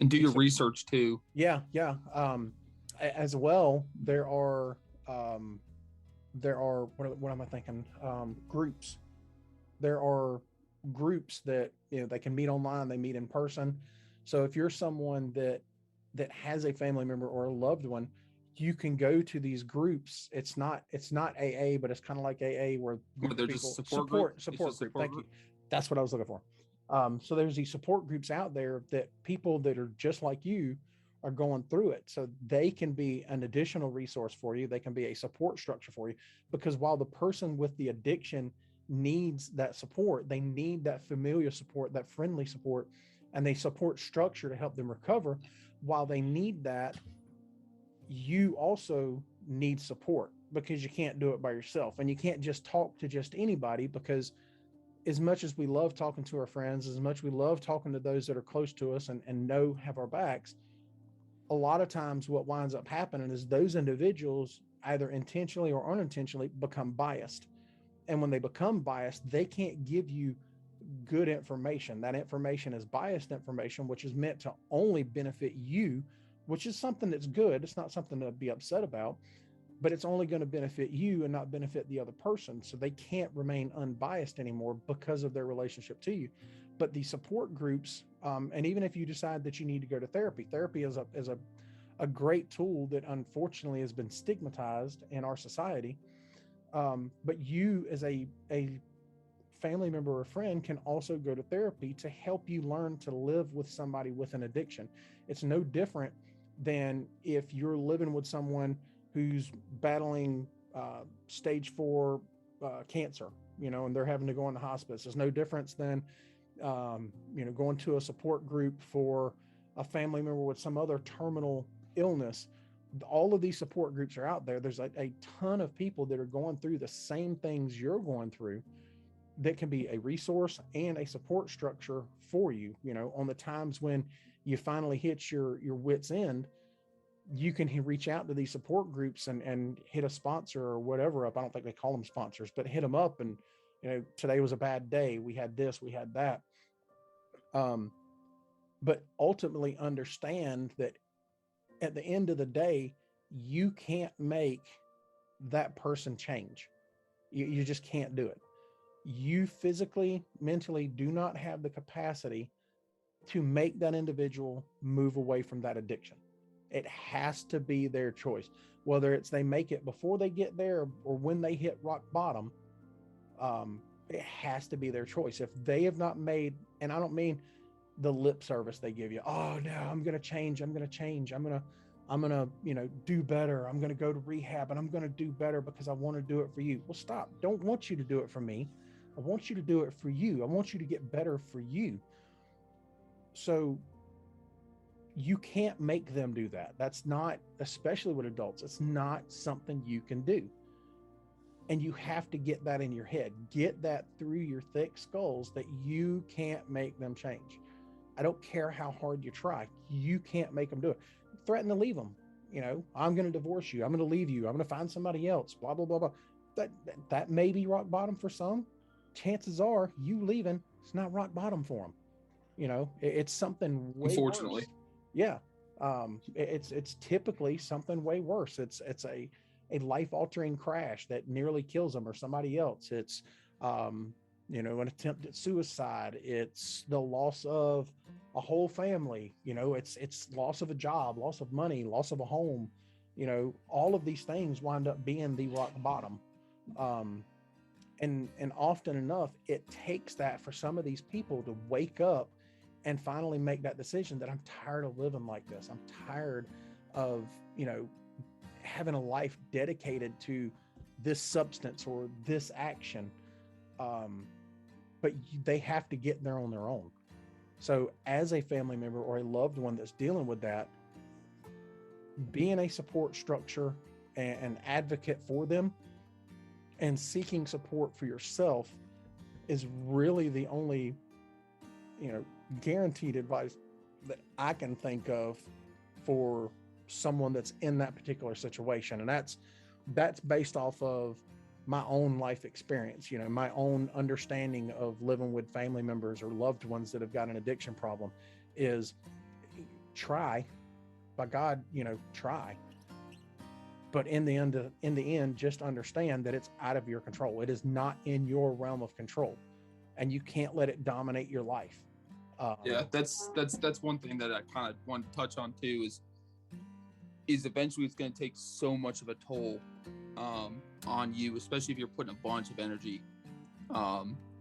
do your research too. Yeah. As well, there are what am I thinking? Groups. There are groups that they can meet online, they meet in person. So if you're someone that has a family member or a loved one, you can go to these groups. It's not AA, but it's kind of like AA, where they're just support group. Thank you. That's what I was looking for. So there's these support groups out there that people that are just like you are going through it. So they can be an additional resource for you. They can be a support structure for you, because while the person with the addiction needs that support, they need that familiar support, that friendly support, and they support structure to help them recover. While they need that, you also need support, because you can't do it by yourself, and you can't just talk to just anybody, because as much as we love talking to our friends, as much we love talking to those that are close to us and have our backs, a lot of times what winds up happening is those individuals, either intentionally or unintentionally, become biased. And when they become biased, they can't give you good information. That information is biased information, which is meant to only benefit you, which is something that's good. It's not something to be upset about, but it's only going to benefit you and not benefit the other person. So they can't remain unbiased anymore because of their relationship to you. But the support groups, and even if you decide that you need to go to therapy is a great tool that unfortunately has been stigmatized in our society. But you, as a family member or friend, can also go to therapy to help you learn to live with somebody with an addiction. It's no different than if you're living with someone who's battling stage 4 cancer, and they're having to go into hospice. There's no difference than, going to a support group for a family member with some other terminal illness. All of these support groups are out there. There's a ton of people that are going through the same things you're going through that can be a resource and a support structure for you. You know, on the times when you finally hit your wit's end, you can reach out to these support groups and hit a sponsor or whatever up. I don't think they call them sponsors, but hit them up and, you know, today was a bad day. We had this, we had that. But ultimately understand that at the end of the day, you can't make that person change. You just can't do it. You physically, mentally do not have the capacity to make that individual move away from that addiction. It has to be their choice, whether it's they make it before they get there or when they hit rock bottom. It has to be their choice. If they have not made, and I don't mean the lip service they give you, oh no, I'm going to change, I'm going to change, I'm going to, you know, do better, I'm going to go to rehab and I'm going to do better because I want to do it for you. Well, stop. Don't want you to do it for me. I want you to do it for you. I want you to get better for you. So you can't make them do that. That's not, especially with adults, it's not something you can do. And you have to get that in your head, get that through your thick skulls that you can't make them change. I don't care how hard you try. You can't make them do it. Threaten to leave them. You know, I'm going to divorce you. I'm going to leave you. I'm going to find somebody else, blah, blah, blah, blah. That may be rock bottom for some. Chances are you leaving, it's not rock bottom for them. You know, it's something way Unfortunately. worse. Yeah. It's typically something way worse. It's a life-altering crash that nearly kills them or somebody else. It's, you know, an attempt at suicide. It's the loss of a whole family. You know, it's loss of a job, loss of money, loss of a home. You know, all of these things wind up being the rock bottom. And often enough, it takes that for some of these people to wake up and finally make that decision that I'm tired of living like this. I'm tired of, you know, having a life dedicated to this substance or this action. But they have to get there on their own. So as a family member or a loved one that's dealing with that, being a support structure and an advocate for them and seeking support for yourself is really the only, you know, guaranteed advice that I can think of for someone that's in that particular situation. And that's based off of my own life experience, you know, my own understanding of living with family members or loved ones that have got an addiction problem is try, by God, you know, try. But in the end, just understand that it's out of your control. It is not in your realm of control, and you can't let it dominate your life. Yeah, that's one thing that I kind of want to touch on too is eventually it's going to take so much of a toll on you, especially if you're putting a bunch of energy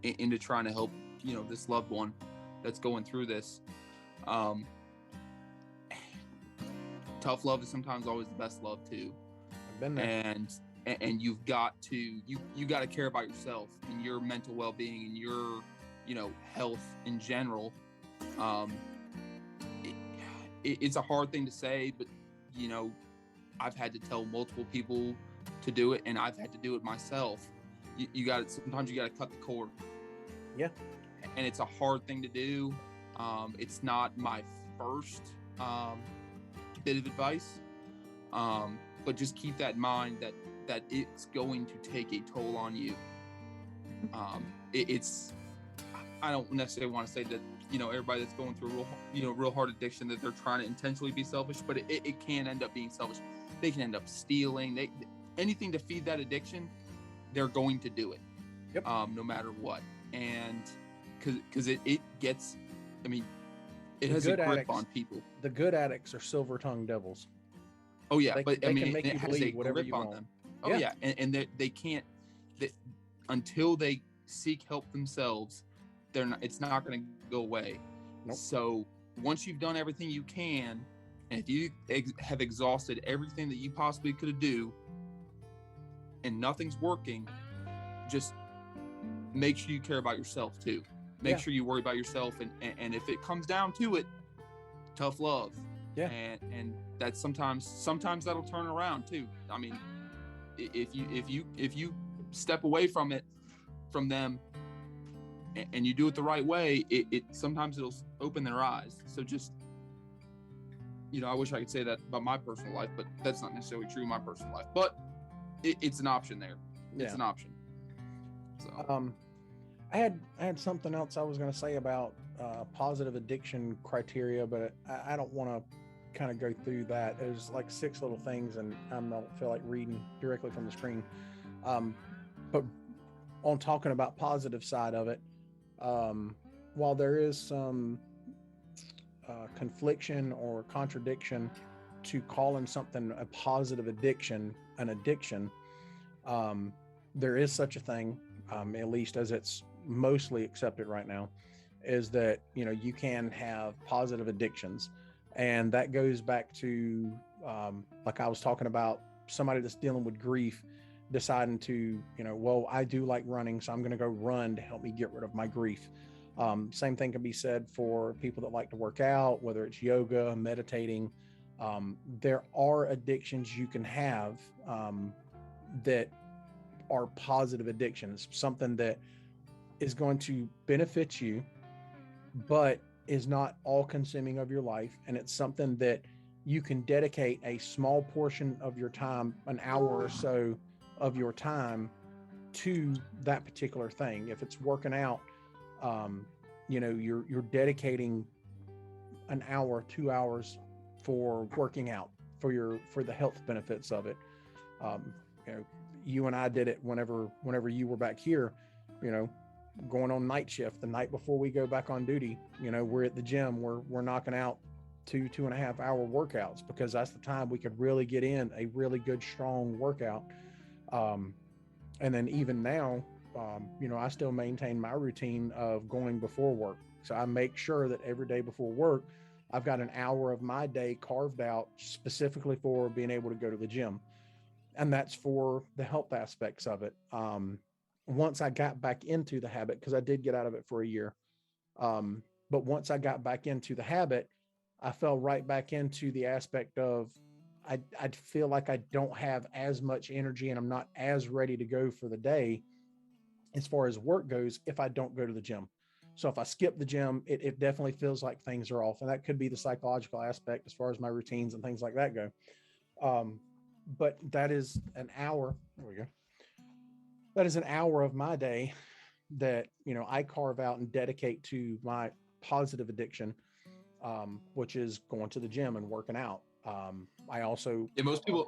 into trying to help, you know, this loved one that's going through this. Tough love is sometimes always the best love too. I've been there. And you've got to you got to care about yourself and your mental well-being and your, you know, health in general. It's a hard thing to say, but, you know, I've had to tell multiple people to do it, and I've had to do it myself. Sometimes you got to cut the cord. Yeah. And it's a hard thing to do. It's not my first bit of advice, but just keep that in mind that it's going to take a toll on you. I don't necessarily want to say that, you know, everybody that's going through real hard addiction that they're trying to intentionally be selfish, but it can end up being selfish. They can end up stealing. Anything to feed that addiction, they're going to do it. Yep. No matter what. And because it gets, I mean, it has a grip on people. The good addicts are silver-tongued devils. Oh yeah, They can make you believe whatever you want. Them. Oh yeah, and they can't, until they seek help themselves, it's not going to go away. Nope. So once you've done everything you can, and if you have exhausted everything that you possibly could do, and nothing's working, just make sure you care about yourself too. Make sure you worry about yourself, and if it comes down to it, tough love. Yeah. And that's sometimes that'll turn around too. I mean, if you step away from them and you do it the right way, it sometimes it'll open their eyes. So just, I wish I could say that about my personal life, but that's not necessarily true in my personal life. But it's an option there. It's an option. So I had something else I was going to say about positive addiction criteria, but I don't want to kind of go through that. There's like 6 little things, and I don't feel like reading directly from the screen. But on talking about positive side of it, while there is some confliction or contradiction to calling something a positive addiction an addiction, there is such a thing, at least as it's mostly accepted right now, is that you can have positive addictions. And that goes back to like I was talking about, somebody that's dealing with grief deciding to, well, I do like running, so I'm going to go run to help me get rid of my grief. Same thing can be said for people that like to work out, whether it's yoga, meditating. There are addictions you can have that are positive addictions, something that is going to benefit you, but is not all consuming of your life. And it's something that you can dedicate a small portion of your time, an hour or so of your time, to that particular thing. If it's working out, you're dedicating an hour, 2 hours for working out for the health benefits of it. You and I did it whenever you were back here, going on night shift the night before we go back on duty. We're at the gym, we're knocking out 2.5 hour workouts, because that's the time we could really get in a really good strong workout. And then even now, I still maintain my routine of going before work. So I make sure that every day before work, I've got an hour of my day carved out specifically for being able to go to the gym. And that's for the health aspects of it. Once I got back into the habit, because I did get out of it for a year. But once I got back into the habit, I fell right back into the aspect of I'd feel like I don't have as much energy and I'm not as ready to go for the day as far as work goes if I don't go to the gym. So if I skip the gym, it definitely feels like things are off. And that could be the psychological aspect as far as my routines and things like that go. But that is an hour. There we go. That is an hour of my day that, I carve out and dedicate to my positive addiction, which is going to the gym and working out. I also, most people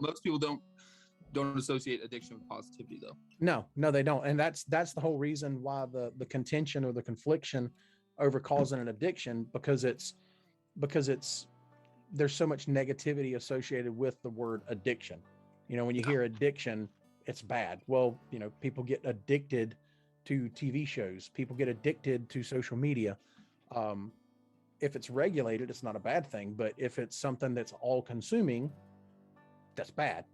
don't associate addiction with positivity, though. No, they don't. And that's the whole reason why the contention or the confliction over causing an addiction, because there's so much negativity associated with the word addiction. When you hear addiction, it's bad. Well, people get addicted to TV shows. People get addicted to social media. If it's regulated, it's not a bad thing. But if it's something that's all consuming, that's bad.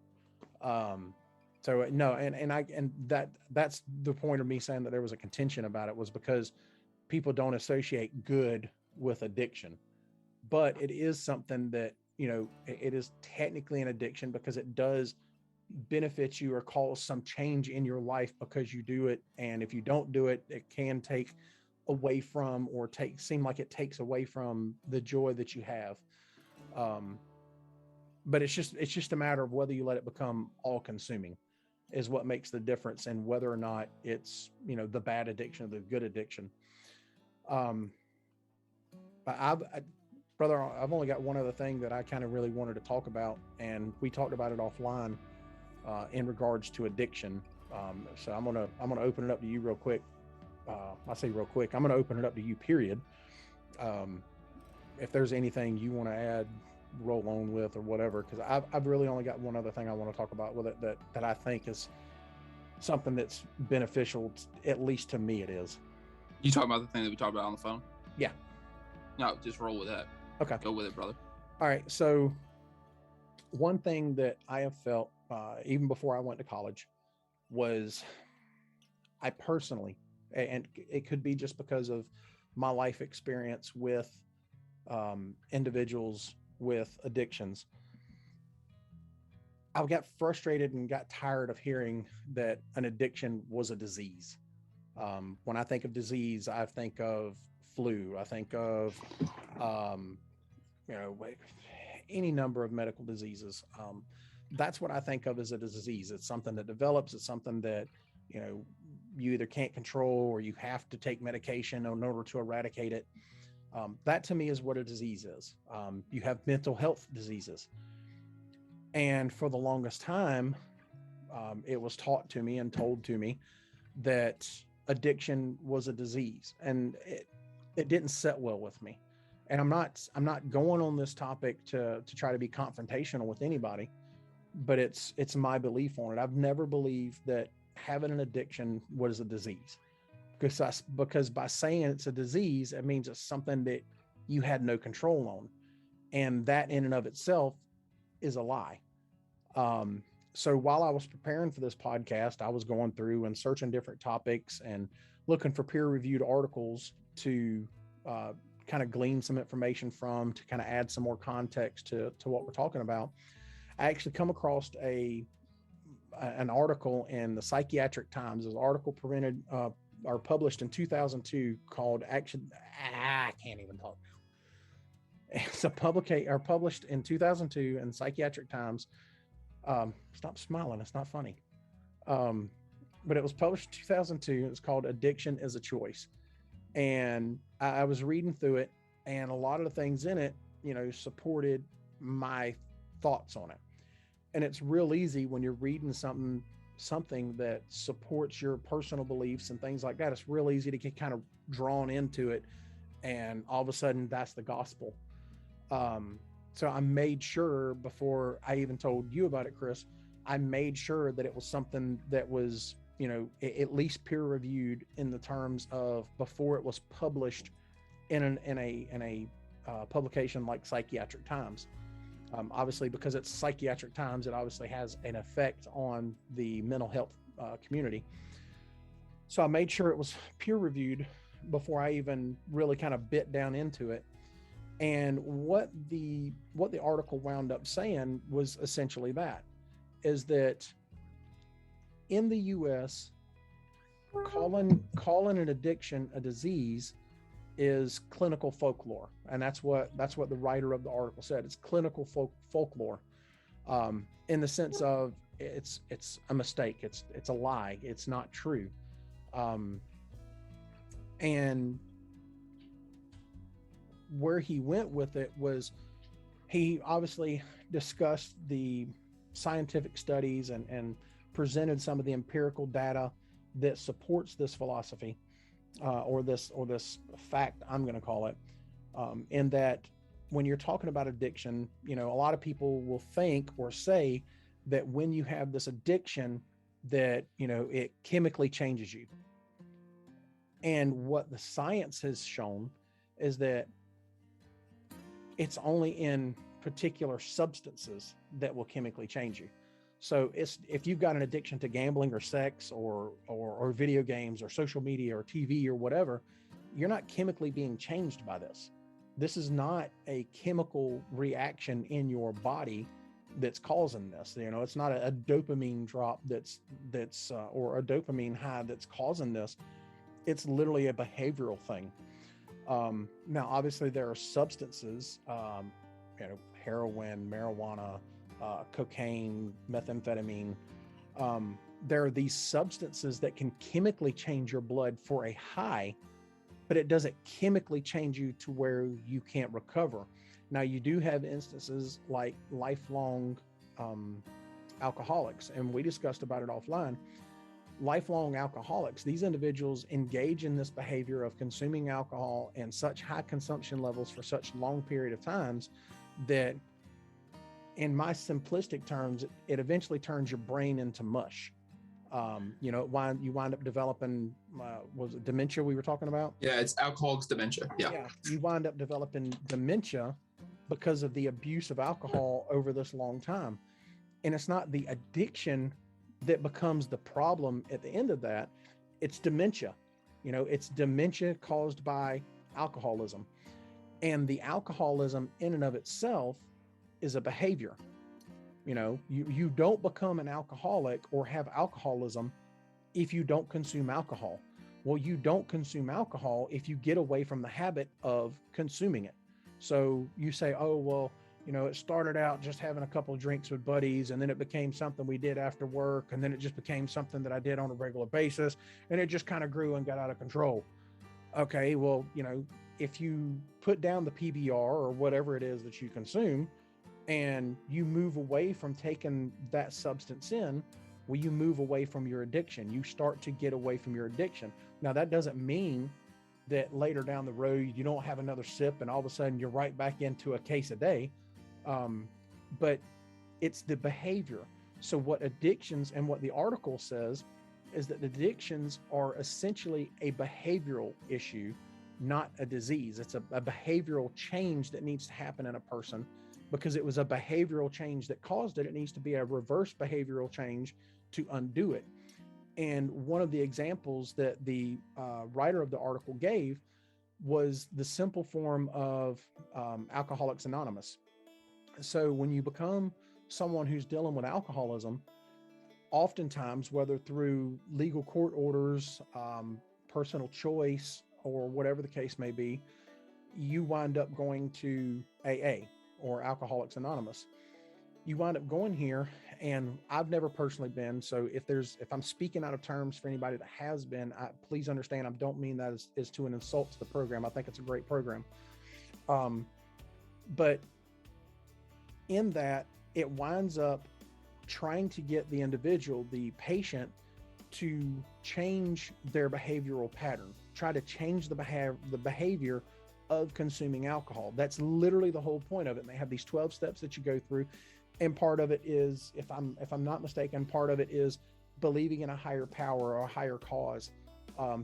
So no, and that's the point of me saying that there was a contention about it, was because people don't associate good with addiction. But it is something that, it is technically an addiction because it does benefit you or cause some change in your life because you do it. And if you don't do it, it can take away from, or seem like it takes away from the joy that you have. But it's just a matter of whether you let it become all consuming is what makes the difference, and whether or not it's, the bad addiction or the good addiction. Brother, I've only got one other thing that I kind of really wanted to talk about, and we talked about it offline, in regards to addiction. So I'm gonna open it up to you real quick. I say real quick, I'm gonna open it up to you, period. If there's anything you want to add, roll on with, or whatever, because I've really only got one other thing I want to talk about with it that I think is something that's beneficial, at least to me it is. You talking about the thing that we talked about on the phone? Yeah. No, just roll with that. Okay. Go with it, brother. All right. So one thing that I have felt, even before I went to college, was I personally, and it could be just because of my life experience with individuals with addictions, I got frustrated and got tired of hearing that an addiction was a disease. When I think of disease, I think of flu. I think of, um, you know, any number of medical diseases. That's what I think of as a disease. It's something that develops. It's something that, you know, you either can't control or you have to take medication in order to eradicate it. That to me is what a disease is. You have mental health diseases. And for the longest time, it was taught to me and told to me that addiction was a disease, and it didn't sit well with me. And I'm not going on this topic to try to be confrontational with anybody, but it's my belief on it. I've never believed that having an addiction was a disease, because by saying it's a disease, it means it's something that you had no control on, and that in and of itself is a lie. So while I was preparing for this podcast, I was going through and searching different topics and looking for peer-reviewed articles to kind of glean some information from, to kind of add some more context to what we're talking about. I actually come across an article in the Psychiatric Times. An article or published in 2002 called Action. I can't even talk now. It's published in 2002 in Psychiatric Times. Stop smiling. It's not funny. But it was published in 2002. It's called Addiction is a Choice. And I was reading through it, and a lot of the things in it, you know, supported my thoughts on it. And it's real easy when you're reading something that supports your personal beliefs and things like that. It's real easy to get kind of drawn into it, and all of a sudden that's the gospel. So I made sure, before I even told you about it, Chris, I made sure that it was something that was, you know, at least peer reviewed in the terms of before it was published in a publication like Psychiatric Times. Obviously, because it's Psychiatric Times, it obviously has an effect on the mental health community. So I made sure it was peer reviewed before I even really kind of bit down into it. And what the article wound up saying was essentially is that in the US, calling an addiction a disease is clinical folklore. And that's what the writer of the article said. It's clinical folklore, in the sense of it's a mistake. It's a lie. It's not true. And where he went with it was, he obviously discussed the scientific studies and presented some of the empirical data that supports this philosophy, or this fact, I'm going to call it, in that when you're talking about addiction, you know, a lot of people will think or say that when you have this addiction, that, you know, it chemically changes you. And what the science has shown is that it's only in particular substances that will chemically change you. So if you've got an addiction to gambling or sex or video games or social media or TV or whatever, you're not chemically being changed by this. This is not a chemical reaction in your body that's causing this. You know, it's not a dopamine drop that's or a dopamine high that's causing this. It's literally a behavioral thing. Now, obviously, there are substances, you know, heroin, marijuana, cocaine, methamphetamine. There are these substances that can chemically change your blood for a high, but it doesn't chemically change you to where you can't recover. Now, you do have instances like lifelong alcoholics, and we discussed about it offline. Lifelong alcoholics, these individuals engage in this behavior of consuming alcohol in such high consumption levels for such long period of times that, in my simplistic terms, it eventually turns your brain into mush. You know, you wind up developing, was it dementia we were talking about? Yeah, it's alcoholics dementia. Yeah. You wind up developing dementia because of the abuse of alcohol over this long time. And it's not the addiction that becomes the problem at the end of that. It's dementia. You know, it's dementia caused by alcoholism. And the alcoholism in and of itself is a behavior. You don't become an alcoholic or have alcoholism if you don't consume alcohol. Well, you don't consume alcohol if you get away from the habit of consuming it. So you say, oh, well, it started out just having a couple of drinks with buddies, and then it became something we did after work, and then it just became something that I did on a regular basis, and it just kind of grew and got out of control. Okay, well, if you put down the PBR or whatever it is that you consume, and you move away from taking that substance in, well, you move away from your addiction. You start to get away from your addiction. Now, that doesn't mean that later down the road, you don't have another sip and all of a sudden you're right back into a case a day. But it's the behavior. So what addictions and what the article says is that addictions are essentially a behavioral issue, not a disease. It's a behavioral change that needs to happen in a person. Because it was a behavioral change that caused it, it needs to be a reverse behavioral change to undo it. And one of the examples that the writer of the article gave was the simple form of Alcoholics Anonymous. So when you become someone who's dealing with alcoholism, oftentimes, whether through legal court orders, personal choice, or whatever the case may be, you wind up going to AA or Alcoholics Anonymous. You wind up going here, and I've never personally been. So if I'm speaking out of terms for anybody that has been, please understand, I don't mean that as to an insult to the program. I think it's a great program. But in that, it winds up trying to get the individual, the patient, to change their behavioral pattern, try to change the behavior of consuming alcohol. That's literally the whole point of it. And they have these 12 steps that you go through. And part of it is, if I'm not mistaken, part of it is believing in a higher power or a higher cause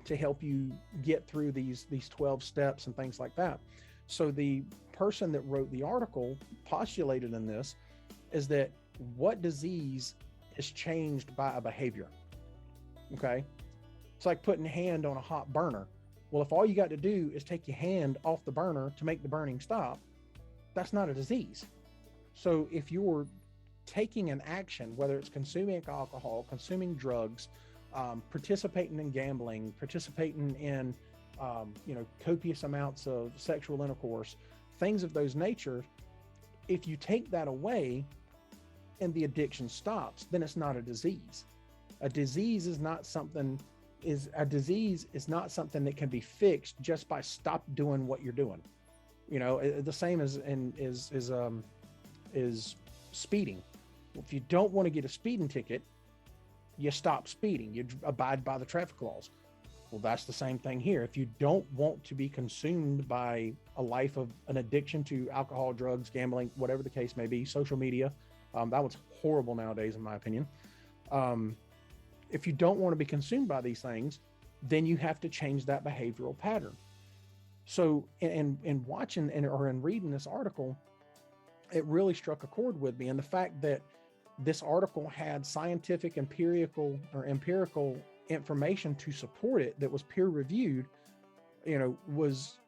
to help you get through these 12 steps and things like that. So the person that wrote the article postulated in this is that what disease is changed by a behavior? Okay. It's like putting a hand on a hot burner. Well, if all you got to do is take your hand off the burner to make the burning stop, that's not a disease. So if you're taking an action, whether it's consuming alcohol, consuming drugs, participating in gambling, participating in, copious amounts of sexual intercourse, things of those nature, if you take that away and the addiction stops, then it's not a disease. A disease is not something that can be fixed just by stop doing what you're doing. The same as is speeding. If you don't want to get a speeding ticket, you stop speeding. You abide by the traffic laws. Well, that's the same thing here. If you don't want to be consumed by a life of an addiction to alcohol, drugs, gambling, whatever the case may be, social media, that was horrible nowadays, in my opinion. If you don't want to be consumed by these things, then you have to change that behavioral pattern. So in watching or in reading this article, it really struck a chord with me. And the fact that this article had scientific empirical information to support it that was peer reviewed, was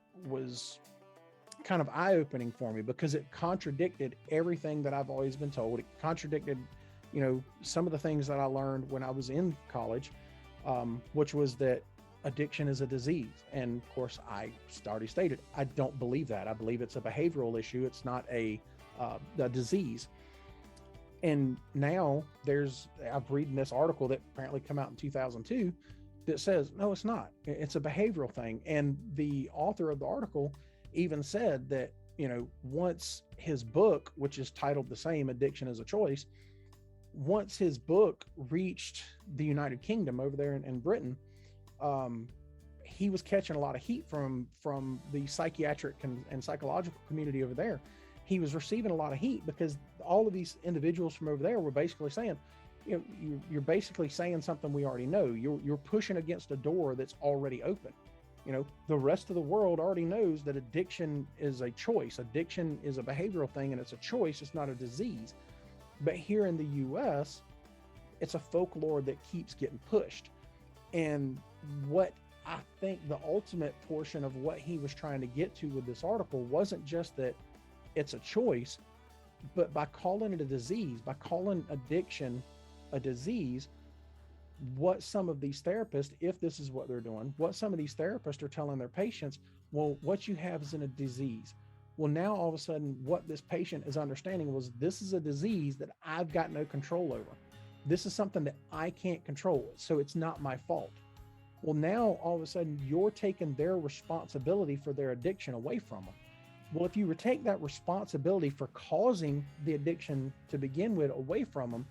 kind of eye-opening for me, because it contradicted everything that I've always been told. It contradicted some of the things that I learned when I was in college, which was that addiction is a disease. And of course, I already stated, I don't believe that. I believe it's a behavioral issue. It's not a disease. And now I've read this article that apparently came out in 2002 that says, no, it's not. It's a behavioral thing. And the author of the article even said that, once his book, which is titled the same, Addiction is a Choice, once his book reached the United Kingdom over there in Britain, he was catching a lot of heat from the psychiatric and psychological community over there. He was receiving a lot of heat because all of these individuals from over there were basically saying, you're basically saying something we already know. You're pushing against a door that's already open. The rest of the world already knows that addiction is a choice. Addiction is a behavioral thing, and it's a choice. It's not a disease. But here in the US, it's a folklore that keeps getting pushed. And what I think the ultimate portion of what he was trying to get to with this article wasn't just that it's a choice, but by calling it a disease, by calling addiction a disease, what some of these therapists, if this is what they're doing, what some of these therapists are telling their patients, well, what you have is in a disease. Well, now all of a sudden, what this patient is understanding was this is a disease that I've got no control over. This is something that I can't control, so it's not my fault. Well, now all of a sudden, you're taking their responsibility for their addiction away from them. Well, if you take that responsibility for causing the addiction to begin with away from them,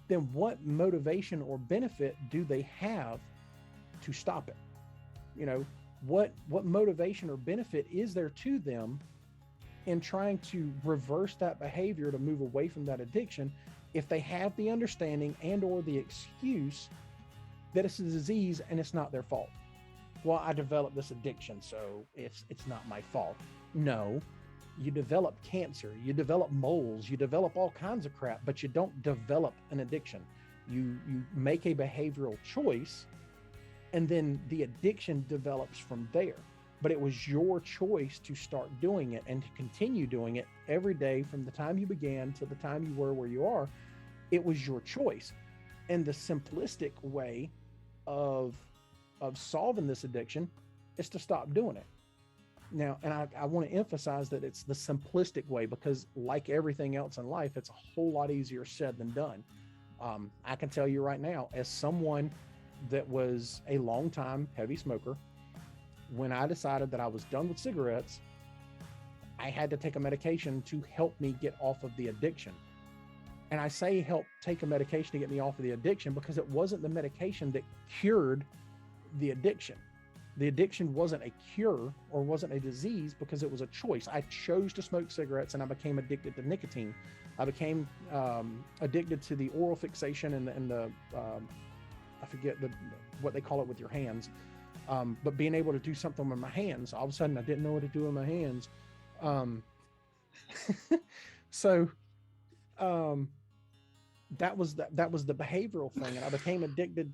then what motivation or benefit do they have to stop it? You know, what motivation or benefit is there to them in trying to reverse that behavior to move away from that addiction if they have the understanding and or the excuse that it's a disease and it's not their fault? Well, I developed this addiction, so it's not my fault. No, you develop cancer, you develop moles, you develop all kinds of crap, but you don't develop an addiction. You make a behavioral choice, and then the addiction develops from there. But it was your choice to start doing it and to continue doing it every day from the time you began to the time you were where you are. It was your choice. And the simplistic way of solving this addiction is to stop doing it. Now, and I want to emphasize that it's the simplistic way, because like everything else in life, it's a whole lot easier said than done. I can tell you right now, as someone that was a long-time heavy smoker, when I decided that I was done with cigarettes, I had to take a medication to help me get off of the addiction. And I say help take a medication to get me off of the addiction because it wasn't the medication that cured the addiction. The addiction wasn't a cure or wasn't a disease because it was a choice. I chose to smoke cigarettes and I became addicted to nicotine. I became addicted to the oral fixation and the I forget what they call it with your hands. But being able to do something with my hands, all of a sudden I didn't know what to do with my hands. That was the behavioral thing, and I became addicted.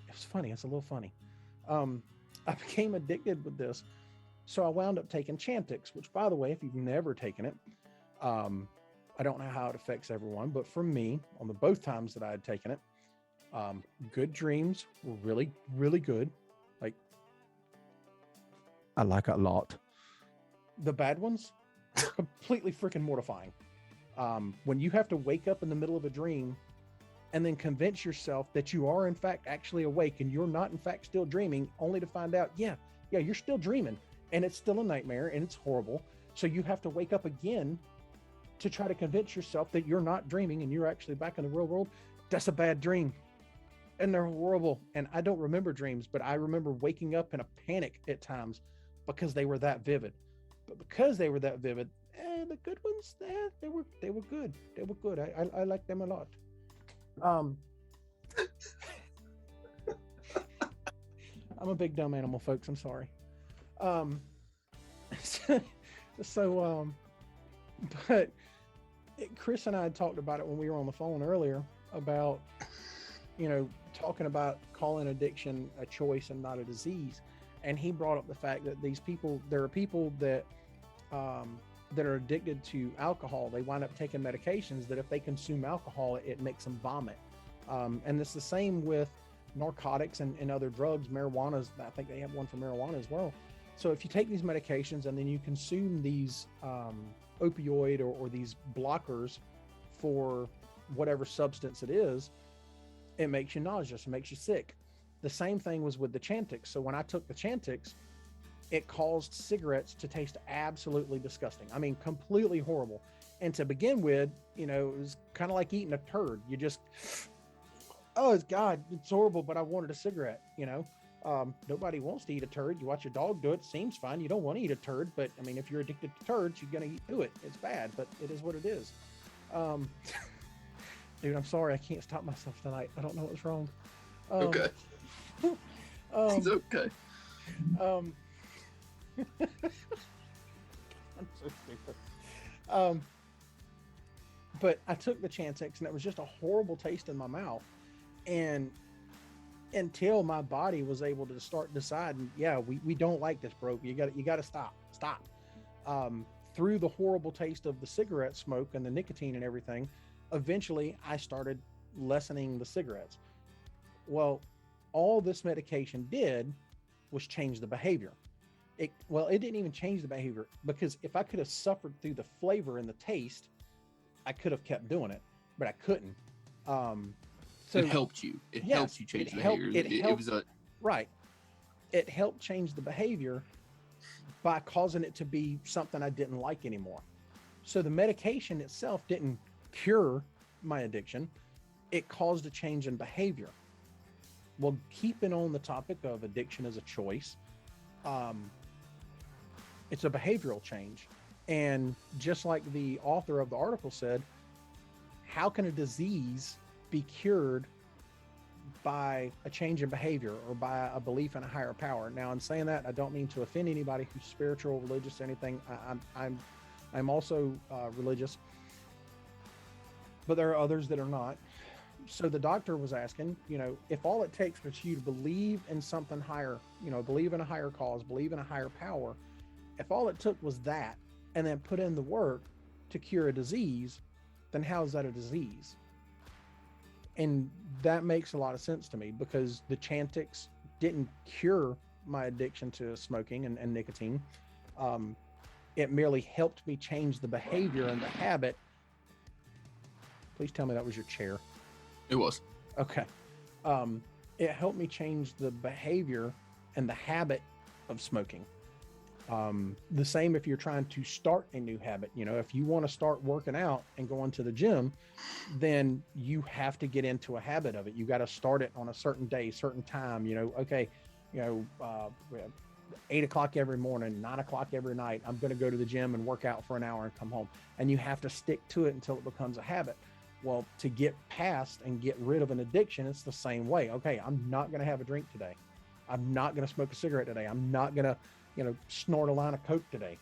It's funny. It's a little funny. I became addicted with this, so I wound up taking Chantix, which, by the way, if you've never taken it, I don't know how it affects everyone, but for me, on the both times that I had taken it, good dreams were really, really good. Like, I like it a lot. The bad ones, completely freaking mortifying. When you have to wake up in the middle of a dream and then convince yourself that you are in fact actually awake and you're not in fact still dreaming, only to find out, yeah, you're still dreaming and it's still a nightmare and it's horrible. So you have to wake up again to try to convince yourself that you're not dreaming and you're actually back in the real world. That's a bad dream. And they're horrible. And I don't remember dreams, but I remember waking up in a panic at times because they were that vivid. But because they were that vivid, the good ones, they were good. They were good. I like them a lot. I'm a big dumb animal, folks. I'm sorry. But Chris and I had talked about it when we were on the phone earlier about, talking about calling addiction a choice and not a disease. And he brought up the fact that there are people that are addicted to alcohol. They wind up taking medications that if they consume alcohol, it makes them vomit. And it's the same with narcotics and other drugs. Marijuana, I think they have one for marijuana as well. So if you take these medications and then you consume these opioid or these blockers for whatever substance it is, it makes you nauseous, it makes you sick. The same thing was with the Chantix. So when I took the Chantix, it caused cigarettes to taste absolutely disgusting. I mean, completely horrible. And to begin with, it was kind of like eating a turd. You just, God, it's horrible, but I wanted a cigarette, Nobody wants to eat a turd. You watch your dog do it, seems fine. You don't want to eat a turd, but I mean, if you're addicted to turds, you're going to do it. It's bad, but it is what it is. Dude, I'm sorry. I can't stop myself tonight. I don't know what's wrong. Okay. It's okay. I'm so stupid. But I took the Chantix and it was just a horrible taste in my mouth. And until my body was able to start deciding, yeah, we don't like this, bro. You got to stop. Through the horrible taste of the cigarette smoke and the nicotine and everything, eventually I started lessening the cigarettes. Well, all this medication did was change the behavior. It didn't even change the behavior, because if I could have suffered through the flavor and the taste, I could have kept doing it, but I couldn't. So it helped you. It helped you change the behavior. It was a right. It helped change the behavior by causing it to be something I didn't like anymore. So the medication itself didn't cure my addiction. It caused a change in behavior. Well, keeping on the topic of addiction as a choice, it's a behavioral change. And just like the author of the article said, how can a disease be cured by a change in behavior or by a belief in a higher power? Now, in saying that, I don't mean to offend anybody who's spiritual, religious, anything. I'm also religious, but there are others that are not. So the doctor was asking, if all it takes was you to believe in something higher, believe in a higher cause, believe in a higher power, if all it took was that, and then put in the work to cure a disease, then how is that a disease? And that makes a lot of sense to me, because the Chantix didn't cure my addiction to smoking and nicotine. It merely helped me change the behavior and the habit. Please tell me that was your chair. It was. Okay. It helped me change the behavior and the habit of smoking. The same if you're trying to start a new habit. If you want to start working out and going to the gym, then you have to get into a habit of it. You got to start it on a certain day, certain time. 8 o'clock every morning, 9 o'clock every night, I'm going to go to the gym and work out for an hour and come home. And you have to stick to it until it becomes a habit. Well, to get past and get rid of an addiction, it's the same way. Okay, I'm not going to have a drink today. I'm not going to smoke a cigarette today. I'm not going to snort a line of Coke today.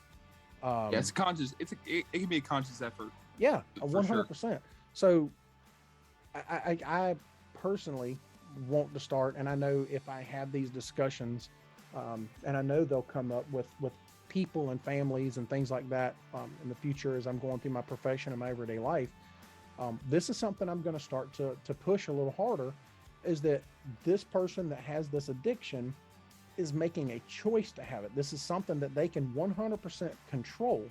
It's conscious. It can be a conscious effort. Yeah, 100%. So I personally want to start, and I know if I have these discussions, and I know they'll come up with people and families and things like that in the future as I'm going through my profession and my everyday life. This is something I'm going to start to push a little harder, is that this person that has this addiction is making a choice to have it. This is something that they can 100% control.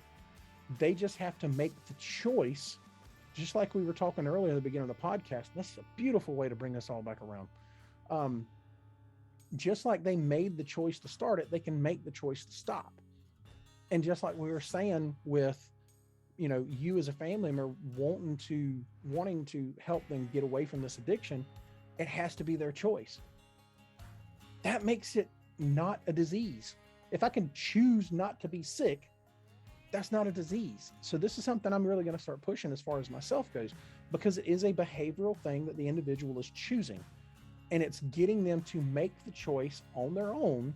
They just have to make the choice, just like we were talking earlier at the beginning of the podcast. This is a beautiful way to bring this all back around. Just like they made the choice to start it, they can make the choice to stop. And just like we were saying with, you as a family member wanting to help them get away from this addiction, it has to be their choice. That makes it not a disease. If I can choose not to be sick, that's not a disease. So this is something I'm really going to start pushing as far as myself goes, because it is a behavioral thing that the individual is choosing, and it's getting them to make the choice on their own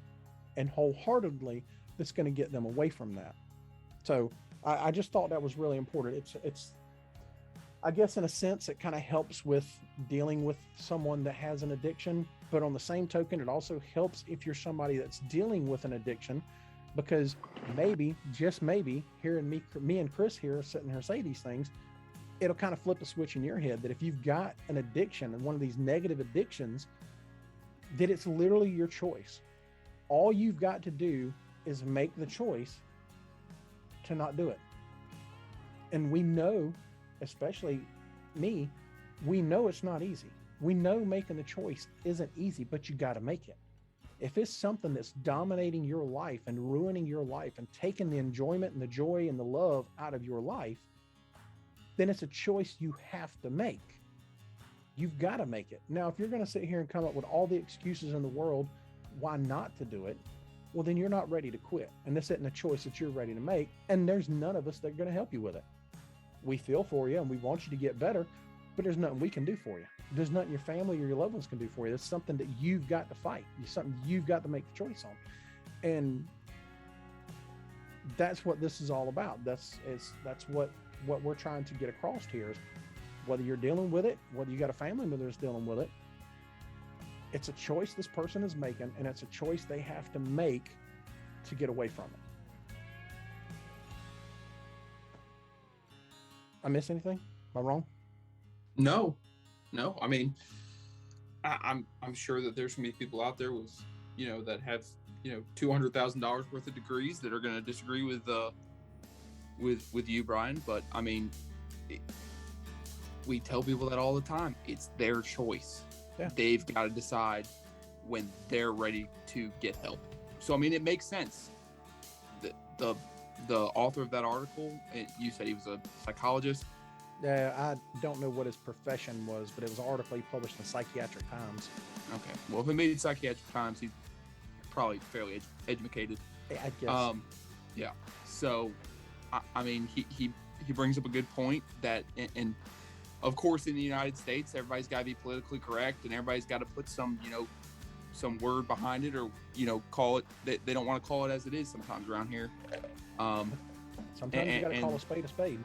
and wholeheartedly that's going to get them away from that. So I just thought that was really important. It's I guess in a sense it kind of helps with dealing with someone that has an addiction, but on the same token, it also helps if you're somebody that's dealing with an addiction, because maybe, just maybe, hearing me and Chris here sitting here say these things, it'll kind of flip a switch in your head that if you've got an addiction and one of these negative addictions, that it's literally your choice. All you've got to do is make the choice to not do it. And we know, especially me, we know it's not easy. We know making the choice isn't easy, but you got to make it. If it's something that's dominating your life and ruining your life and taking the enjoyment and the joy and the love out of your life, then it's a choice you have to make. You've got to make it. Now, if you're going to sit here and come up with all the excuses in the world why not to do it, well, then you're not ready to quit. And this isn't a choice that you're ready to make. And there's none of us that are going to help you with it. We feel for you and we want you to get better, but there's nothing we can do for you. There's nothing your family or your loved ones can do for you. It's something that you've got to fight. It's something you've got to make the choice on. And that's what this is all about. That's what we're trying to get across here is whether you're dealing with it, whether you got a family member that's dealing with it, it's a choice this person is making, and it's a choice they have to make to get away from it. I miss anything? Am I wrong? No. I mean, I'm sure that there's gonna be people out there with, that have, $200,000 worth of degrees that are gonna disagree with you, Brian. But I mean, we tell people that all the time. It's their choice. Yeah. They've got to decide when they're ready to get help. So I mean, it makes sense. The author of that article, you said he was a psychologist. Yeah, I don't know what his profession was, but it was an article he published in Psychiatric Times. Okay, well, if it made Psychiatric Times, he's probably fairly educated. I guess. Yeah. So, I mean, he brings up a good point that, and of course, in the United States, everybody's got to be politically correct, and everybody's got to put some word behind it, or call it. They don't want to call it as it is sometimes around here. Sometimes you got to call a spade a spade.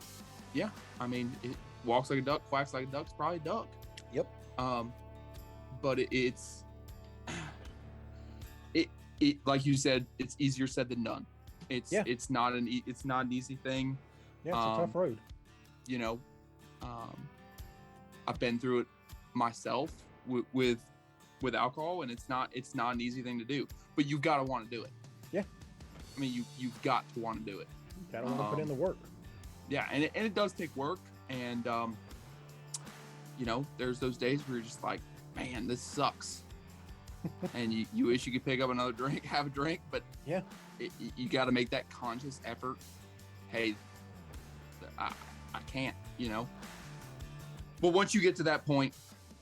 Yeah, I mean, it walks like a duck, quacks like a duck's probably a duck. Yep. But it's like you said, it's easier said than done. It's not an easy thing. Yeah, it's a tough road. I've been through it myself with alcohol, and it's not an easy thing to do. But you've got to want to do it. Yeah. I mean, you've got to want to do it. You got to want to put in the work. Yeah, and it does take work, and there's those days where you're just like, man, this sucks, and you wish you could pick up another drink, have a drink, but yeah, you got to make that conscious effort. Hey, I can't, But once you get to that point,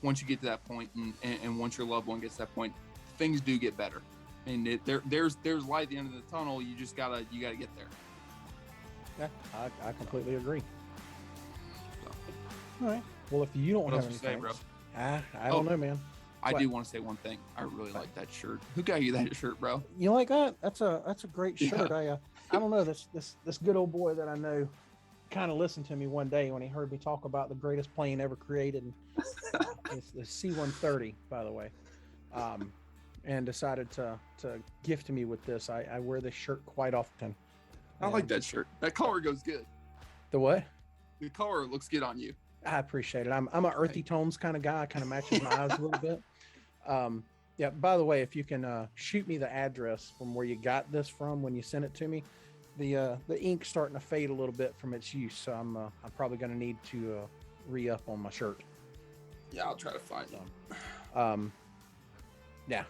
and once your loved one gets to that point, things do get better, and there's light at the end of the tunnel. You gotta get there. Yeah, I completely agree. So. All right. Well, if you don't have anything, bro? I don't know, man. I do want to say one thing. I really like that shirt. Who got you that shirt, bro? You like that? That's a great shirt. Yeah. I don't know, this good old boy that I know kind of listened to me one day when he heard me talk about the greatest plane ever created. It's the C-130, by the way. And decided to gift me with this. I wear this shirt quite often. I like that shirt. That color goes good. The what? The color looks good on you. I appreciate it. I'm an earthy tones kind of guy. Kind of matches my eyes a little bit. Yeah. By the way, if you can shoot me the address from where you got this from when you sent it to me, the ink's starting to fade a little bit from its use, so I'm probably going to need to re-up on my shirt. Yeah, I'll try to find them. Yeah.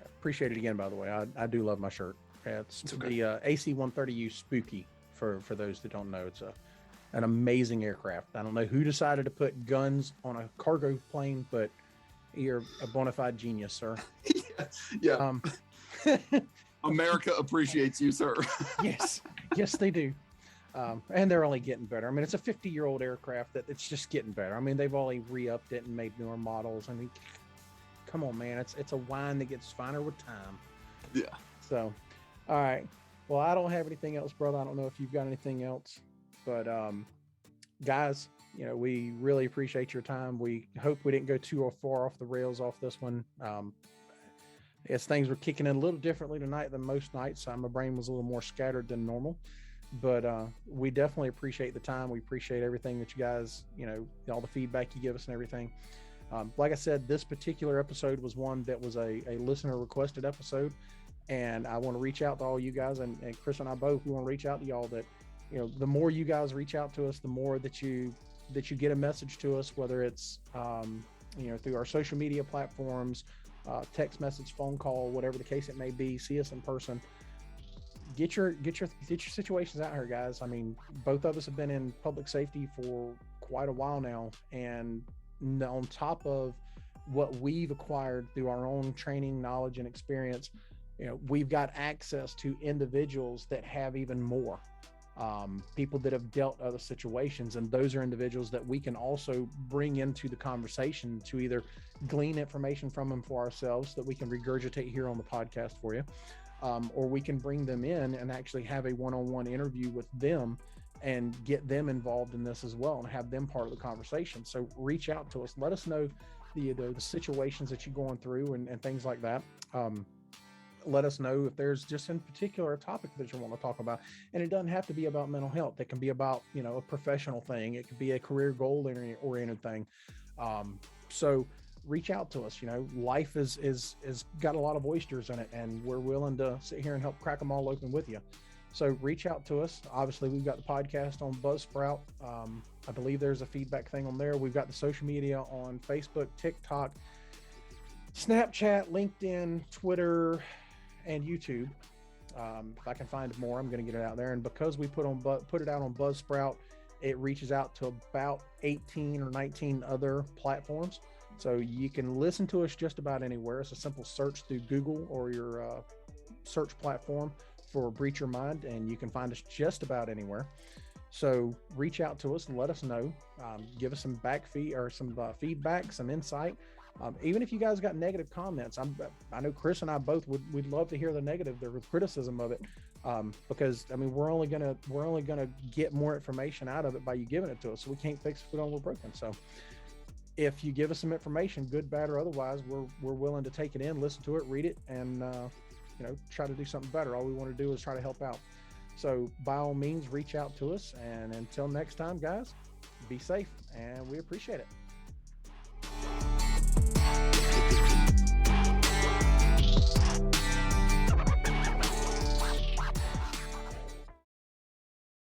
Appreciate it again. By the way, I do love my shirt. It's okay. The AC-130U Spooky. For those that don't know, it's an amazing aircraft. I don't know who decided to put guns on a cargo plane, but you're a bona fide genius, sir. Yeah. America appreciates you, sir. Yes, they do. And they're only getting better. I mean, it's a 50-year-old aircraft that it's just getting better. I mean, they've only re-upped it and made newer models. I mean, come on, man. It's a wine that gets finer with time. Yeah. So, all right. Well, I don't have anything else, brother. I don't know if you've got anything else, but guys, we really appreciate your time. We hope we didn't go too far off the rails off this one. As things were kicking in a little differently tonight than most nights, my brain was a little more scattered than normal, but we definitely appreciate the time. We appreciate everything that you guys, all the feedback you give us and everything. Like I said, this particular episode was one that was a listener requested episode. And I want to reach out to all you guys, and Chris and I both, we want to reach out to y'all that, the more you guys reach out to us, the more that you get a message to us, whether it's, through our social media platforms, text message, phone call, whatever the case it may be, see us in person, get your situations out here, guys. I mean, both of us have been in public safety for quite a while now. And on top of what we've acquired through our own training, knowledge, and experience, we've got access to individuals that have even more, people that have dealt other situations. And those are individuals that we can also bring into the conversation to either glean information from them for ourselves that we can regurgitate here on the podcast for you, or we can bring them in and actually have a one-on-one interview with them and get them involved in this as well and have them part of the conversation. So reach out to us. Let us know the situations that you're going through and things like that. Let us know if there's just in particular a topic that you want to talk about, and it doesn't have to be about mental health. It can be about, you know, a professional thing. It could be a career goal oriented thing. So reach out to us. You know, life is got a lot of oysters in it, and we're willing to sit here and help crack them all open with you. So reach out to us. Obviously, we've got the podcast on Buzzsprout. I believe there's a feedback thing on there. We've got the social media on Facebook, TikTok, Snapchat, LinkedIn, Twitter, and YouTube. If I can find more, I'm going to get it out there. And because we put it out on Buzzsprout, it reaches out to about 18 or 19 other platforms. So you can listen to us just about anywhere. It's a simple search through Google or your search platform for Breach Your Mind, and you can find us just about anywhere. So reach out to us and let us know. Give us some feedback, some insight. Even if you guys got negative comments, I know Chris and I both we'd love to hear the criticism of it, because I mean we're only gonna get more information out of it by you giving it to us. So we can't fix it if we don't, we're broken. So if you give us some information, good, bad, or otherwise, we're willing to take it in, listen to it, read it, and you know, try to do something better. All we want to do is try to help out. So by all means, reach out to us. And until next time, guys, be safe, and we appreciate it.